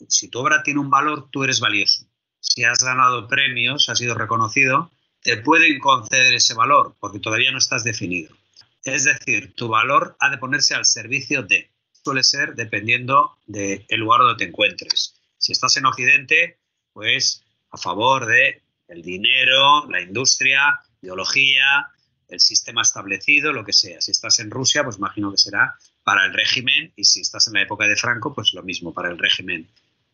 Si tu obra tiene un valor, tú eres valioso. Si has ganado premios, has sido reconocido, te pueden conceder ese valor porque todavía no estás definido. Es decir, tu valor ha de ponerse al servicio de. Suele ser dependiendo del lugar donde te encuentres. Si estás en Occidente, pues a favor de el dinero, la industria, ideología, el sistema establecido, lo que sea. Si estás en Rusia, pues imagino que será para el régimen, y si estás en la época de Franco, pues lo mismo, para el régimen.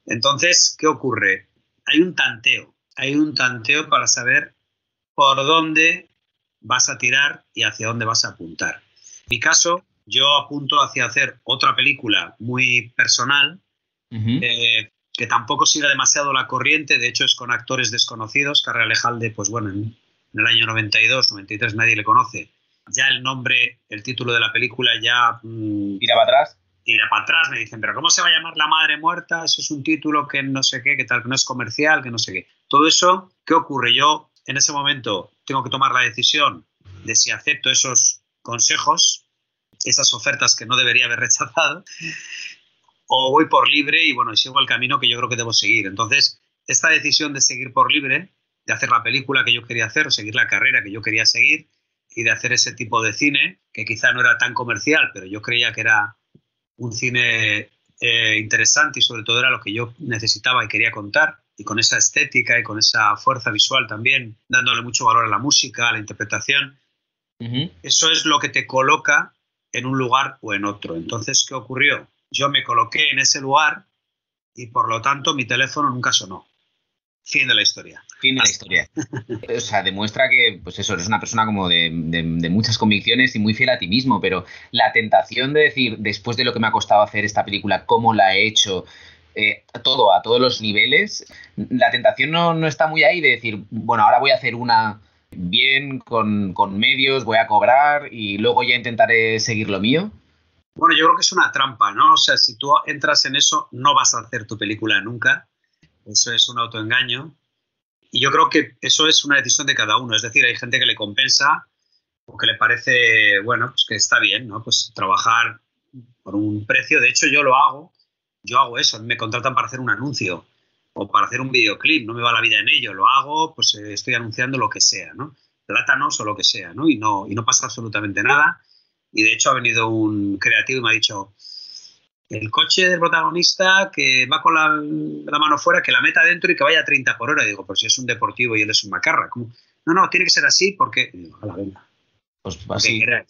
Entonces, ¿qué ocurre? Hay un tanteo para saber por dónde vas a tirar y hacia dónde vas a apuntar. En mi caso, yo apunto hacia hacer otra película muy personal, que tampoco siga demasiado la corriente, de hecho es con actores desconocidos. Carrera Lejalde, pues bueno, en el año 92, 93 nadie le conoce. Ya el nombre, el título de la película ya... ¿Tira para atrás? Tira para atrás, me dicen, pero ¿cómo se va a llamar La Madre Muerta? Eso es un título que no sé qué, que tal, que no es comercial, que no sé qué. Todo eso, ¿qué ocurre? Yo en ese momento tengo que tomar la decisión de si acepto esos consejos, esas ofertas que no debería haber rechazado, o voy por libre y bueno, sigo el camino que yo creo que debo seguir. Entonces, esta decisión de seguir por libre, de hacer la película que yo quería hacer, o seguir la carrera que yo quería seguir, y de hacer ese tipo de cine, que quizá no era tan comercial, pero yo creía que era un cine interesante y sobre todo era lo que yo necesitaba y quería contar, y con esa estética y con esa fuerza visual también, dándole mucho valor a la música, a la interpretación. Eso es lo que te coloca en un lugar o en otro. Entonces, ¿qué ocurrió? Yo me coloqué en ese lugar y por lo tanto mi teléfono nunca sonó. Fin de la historia. Fin de la historia. O sea, demuestra que, pues eso, eres una persona como de muchas convicciones y muy fiel a ti mismo, pero la tentación de decir, después de lo que me ha costado hacer esta película, cómo la he hecho, a todos los niveles, la tentación no está muy ahí de decir, bueno, ahora voy a hacer una bien, con medios, voy a cobrar y luego ya intentaré seguir lo mío. Bueno, yo creo que es una trampa, ¿no? O sea, si tú entras en eso, no vas a hacer tu película nunca. Eso es un autoengaño. Y yo creo que eso es una decisión de cada uno. Es decir, hay gente que le compensa o que le parece, bueno, pues que está bien, ¿no? Pues trabajar por un precio. De hecho, yo lo hago. Yo hago eso. Me contratan para hacer un anuncio o para hacer un videoclip. No me va la vida en ello. Lo hago, pues estoy anunciando lo que sea, ¿no? Plátanos o lo que sea, ¿no? Y no pasa absolutamente nada. Y de hecho ha venido un creativo y me ha dicho, el coche del protagonista que va con la mano fuera, que la meta dentro y que vaya a 30 por hora. Y digo, pues si es un deportivo y él es un macarra. ¿Cómo? No, tiene que ser así porque... Y digo, venga. Pues así. Claro.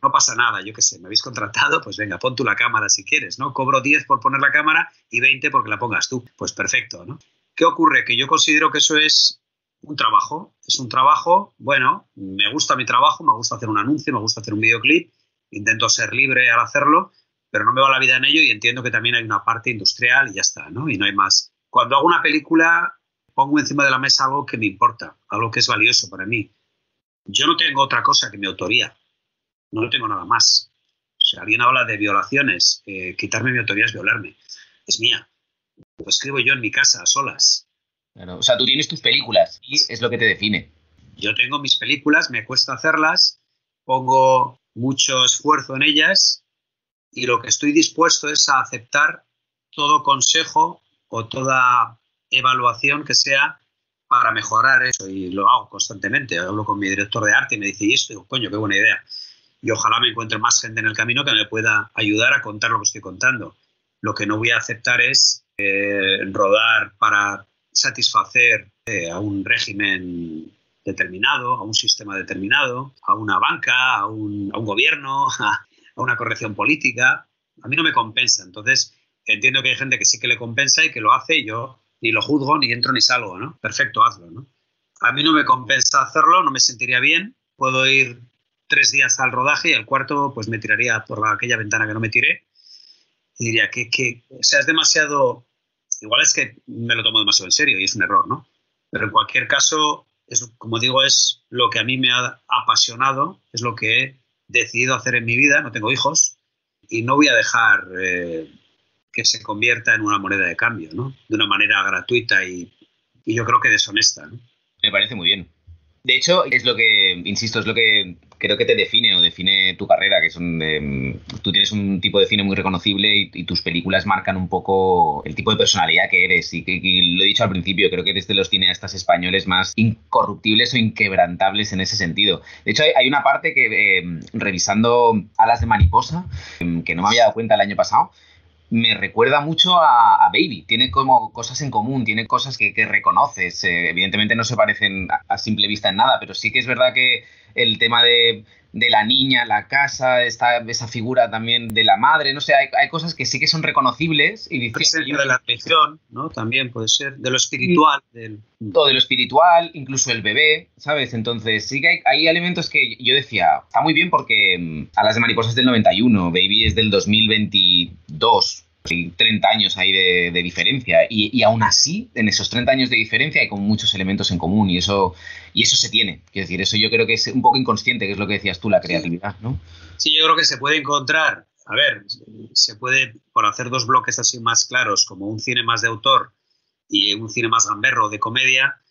No pasa nada, yo qué sé, me habéis contratado, pues venga, pon tú la cámara si quieres, ¿no? Cobro 10 por poner la cámara y 20 porque la pongas tú. Pues perfecto, ¿no? ¿Qué ocurre? Que yo considero que eso es un trabajo. Es un trabajo, bueno, me gusta mi trabajo, me gusta hacer un anuncio, me gusta hacer un videoclip, intento ser libre al hacerlo, pero no me va la vida en ello y entiendo que también hay una parte industrial y ya está, ¿no? Y no hay más. Cuando hago una película, pongo encima de la mesa algo que me importa, algo que es valioso para mí. Yo no tengo otra cosa que mi autoría, no tengo nada más. O sea, alguien habla de violaciones, quitarme mi autoría es violarme, es mía. Lo escribo yo en mi casa, a solas. Claro. O sea, tú tienes tus películas y es lo que te define. Yo tengo mis películas, me cuesta hacerlas, pongo mucho esfuerzo en ellas y lo que estoy dispuesto es a aceptar todo consejo o toda evaluación que sea para mejorar eso, y lo hago constantemente. Hablo con mi director de arte y me dice, y esto, y digo, coño, qué buena idea. Y ojalá me encuentre más gente en el camino que me pueda ayudar a contar lo que estoy contando. Lo que no voy a aceptar es rodar para satisfacer a un régimen determinado, a un sistema determinado, a una banca, a un gobierno, a una corrección política. A mí no me compensa. Entonces, entiendo que hay gente que sí que le compensa y que lo hace, y yo ni lo juzgo, ni entro ni salgo, ¿no? Perfecto, hazlo, ¿no? A mí no me compensa hacerlo, no me sentiría bien, puedo ir 3 días al rodaje y el cuarto pues me tiraría por aquella ventana que no me tiré y diría o sea, es demasiado, igual es que me lo tomo demasiado en serio y es un error, ¿no? Pero en cualquier caso, como digo, es lo que a mí me ha apasionado, es lo que he decidido hacer en mi vida, no tengo hijos y no voy a dejar que se convierta en una moneda de cambio, ¿no? De una manera gratuita y yo creo que deshonesta, ¿no? Me parece muy bien. De hecho, es lo que, insisto, es lo que creo que te define o define tu carrera, que tú tienes un tipo de cine muy reconocible y tus películas marcan un poco el tipo de personalidad que eres. Y lo he dicho al principio, creo que eres de los cineastas españoles más incorruptibles o inquebrantables en ese sentido. De hecho, hay una parte que, revisando Alas de Mariposa, que no me había dado cuenta el año pasado, me recuerda mucho a Baby. Tiene como cosas en común, tiene cosas que reconoces. Evidentemente no se parecen a simple vista en nada, pero sí que es verdad que el tema de la niña, la casa, esa figura también de la madre, no sé, hay cosas que sí que son reconocibles. Y puede ser de la religión, ¿no? También puede ser de lo espiritual. Todo de lo espiritual, incluso el bebé, ¿sabes? Entonces sí que hay elementos que yo decía, está muy bien porque Alas de Mariposa es del 91, Baby es del 2022. Hay 30 años ahí de diferencia y aún así, en esos 30 años de diferencia hay como muchos elementos en común y eso se tiene. Quiero decir, eso yo creo que es un poco inconsciente, que es lo que decías tú, la creatividad, ¿no? Sí, yo creo que se puede encontrar, a ver, se puede, por hacer 2 bloques así más claros, como un cine más de autor y un cine más gamberro de comedia,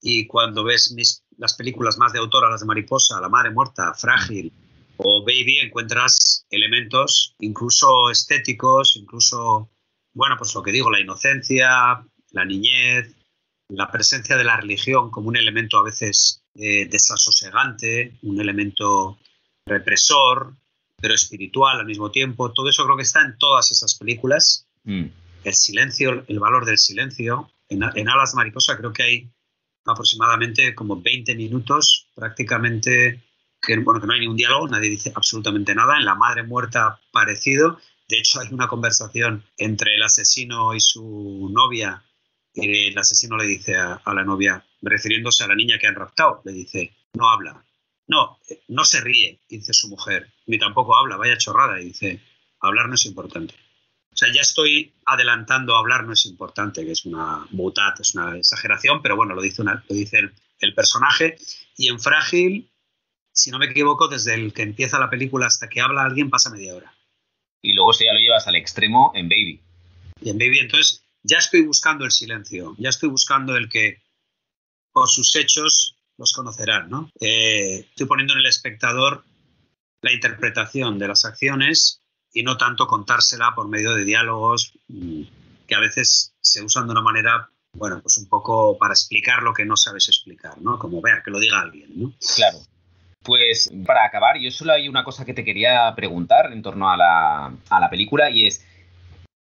y cuando ves las películas más de autor, Las de Mariposa, La Madre Muerta, Frágil o Baby, encuentras elementos incluso estéticos, incluso, bueno, pues lo que digo, la inocencia, la niñez, la presencia de la religión como un elemento a veces desasosegante, un elemento represor, pero espiritual al mismo tiempo. Todo eso creo que está en todas esas películas. El silencio, el valor del silencio. En Alas de Mariposa creo que hay aproximadamente como 20 minutos prácticamente que no hay ningún diálogo, nadie dice absolutamente nada. En La Madre Muerta parecido. De hecho, hay una conversación entre el asesino y su novia. Y el asesino le dice a la novia, refiriéndose a la niña que han raptado, le dice, no habla. No se ríe, dice su mujer, ni tampoco habla, vaya chorrada. Y dice, hablar no es importante. O sea, ya estoy adelantando, hablar no es importante, que es una boutade, es una exageración, pero bueno, lo dice el personaje. Y en Frágil, si no me equivoco, desde el que empieza la película hasta que habla alguien pasa media hora. Y luego ya lo llevas al extremo en Baby. Y en Baby, entonces, ya estoy buscando el silencio, ya estoy buscando el que por sus hechos los conocerán, ¿no? Estoy poniendo en el espectador la interpretación de las acciones y no tanto contársela por medio de diálogos que a veces se usan de una manera, bueno, pues un poco para explicar lo que no sabes explicar, ¿no? Como, vea, que lo diga alguien, ¿no? Claro. Pues para acabar, yo solo hay una cosa que te quería preguntar en torno a la película y es,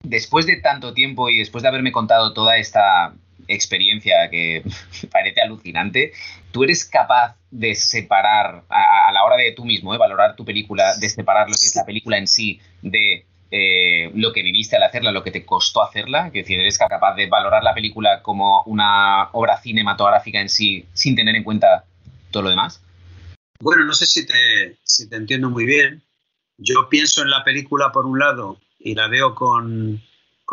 después de tanto tiempo y después de haberme contado toda esta experiencia que parece alucinante, ¿tú eres capaz de separar, a la hora de tú mismo, valorar tu película, de separar lo que es la película en sí de lo que viviste al hacerla, lo que te costó hacerla? Es decir, ¿eres capaz de valorar la película como una obra cinematográfica en sí sin tener en cuenta todo lo demás? Bueno, no sé si te entiendo muy bien. Yo pienso en la película por un lado y la veo con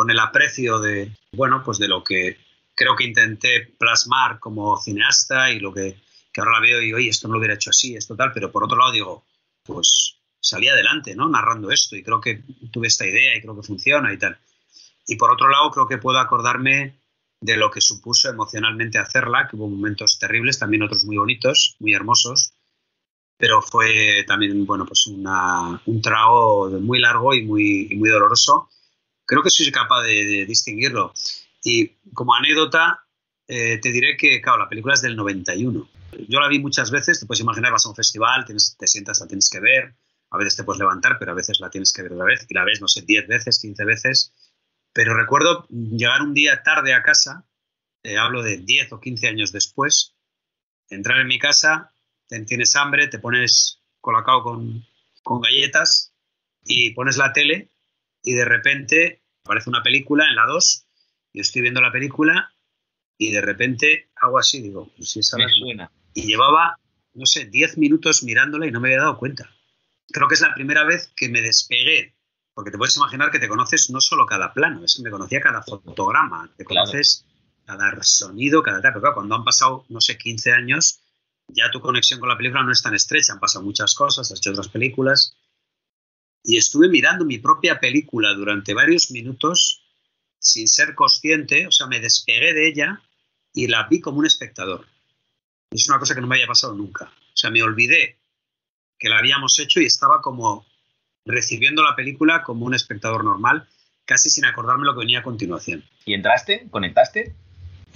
el aprecio de, bueno, pues de lo que creo que intenté plasmar como cineasta y lo que ahora la veo y, oye, esto no lo hubiera hecho así, esto tal, pero por otro lado digo, pues salí adelante, ¿no? Narrando esto y creo que tuve esta idea y creo que funciona y tal. Y por otro lado creo que puedo acordarme de lo que supuso emocionalmente hacerla, que hubo momentos terribles, también otros muy bonitos, muy hermosos, pero fue también, bueno, pues un trago muy largo y muy doloroso. Creo que soy capaz de distinguirlo. Y como anécdota, te diré que, claro, la película es del 91. Yo la vi muchas veces, te puedes imaginar, vas a un festival, te sientas, la tienes que ver, a veces te puedes levantar, pero a veces la tienes que ver otra vez, y la ves, no sé, 10 veces, 15 veces. Pero recuerdo llegar un día tarde a casa, hablo de 10 o 15 años después, entrar en mi casa, tienes hambre, te pones colacao con galletas y pones la tele y de repente aparece una película en la 2, yo estoy viendo la película y de repente hago así, digo, pues si esa Me suena. Y llevaba no sé, 10 minutos mirándola y no me había dado cuenta. Creo que es la primera vez que me despegué, porque te puedes imaginar que te conoces no solo cada plano, es que me conocía cada fotograma, te conoces cada sonido, cada tal. Pero claro, cuando han pasado, no sé, 15 años, ya tu conexión con la película no es tan estrecha, han pasado muchas cosas, has hecho otras películas. Y estuve mirando mi propia película durante varios minutos sin ser consciente, o sea, me despegué de ella y la vi como un espectador. Es una cosa que no me había pasado nunca. O sea, me olvidé que la habíamos hecho y estaba como recibiendo la película como un espectador normal, casi sin acordarme lo que venía a continuación. ¿Y entraste? ¿Conectaste?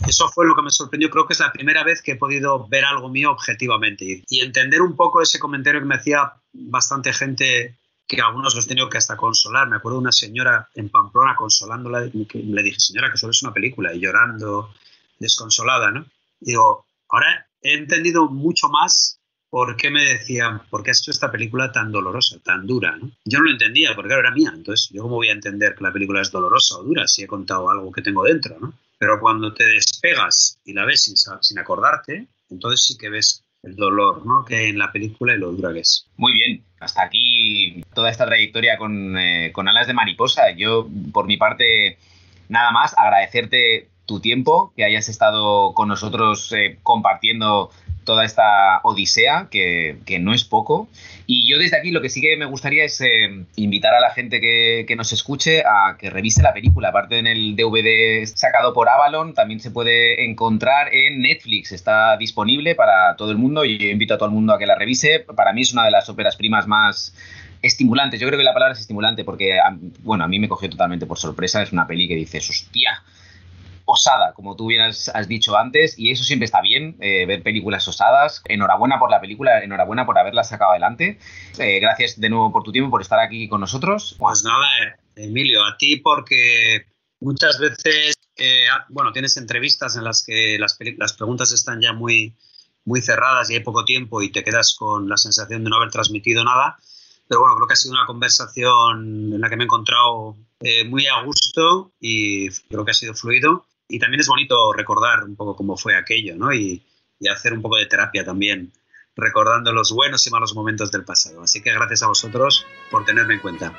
Eso fue lo que me sorprendió. Creo que es la primera vez que he podido ver algo mío objetivamente y entender un poco ese comentario que me hacía bastante gente, que algunos los he tenido que hasta consolar. Me acuerdo de una señora en Pamplona consolándola, que le dije, señora, que solo es una película, y llorando, desconsolada, ¿no? Y digo, ahora he entendido mucho más por qué me decían, ¿por qué has hecho esta película tan dolorosa, tan dura, ¿no? Yo no lo entendía, porque claro, era mía. Entonces, ¿yo cómo voy a entender que la película es dolorosa o dura si he contado algo que tengo dentro, ¿no? Pero cuando te despegas y la ves sin acordarte, entonces sí que ves el dolor, ¿no?, que hay en la película y lo dura que es. Muy bien, hasta aquí toda esta trayectoria con Alas de Mariposa. Yo, por mi parte, nada más agradecerte tu tiempo, que hayas estado con nosotros compartiendo toda esta odisea, que no es poco. Y yo desde aquí lo que sí que me gustaría es invitar a la gente que nos escuche a que revise la película. Aparte, en el DVD sacado por Avalon, también se puede encontrar en Netflix. Está disponible para todo el mundo y yo invito a todo el mundo a que la revise. Para mí es una de las óperas primas más estimulantes. Yo creo que la palabra es estimulante porque, bueno, a mí me cogió totalmente por sorpresa. Es una peli que dices, hostia, osada, como tú bien has dicho antes, y eso siempre está bien, ver películas osadas. Enhorabuena por la película, enhorabuena por haberla sacado adelante. Gracias de nuevo por tu tiempo, por estar aquí con nosotros. Pues nada, Emilio, a ti, porque muchas veces, bueno, tienes entrevistas en las que las preguntas están ya muy, muy cerradas y hay poco tiempo y te quedas con la sensación de no haber transmitido nada. Pero bueno, creo que ha sido una conversación en la que me he encontrado muy a gusto y creo que ha sido fluido. Y también es bonito recordar un poco cómo fue aquello, ¿no? Y hacer un poco de terapia también, recordando los buenos y malos momentos del pasado. Así que gracias a vosotros por tenerme en cuenta.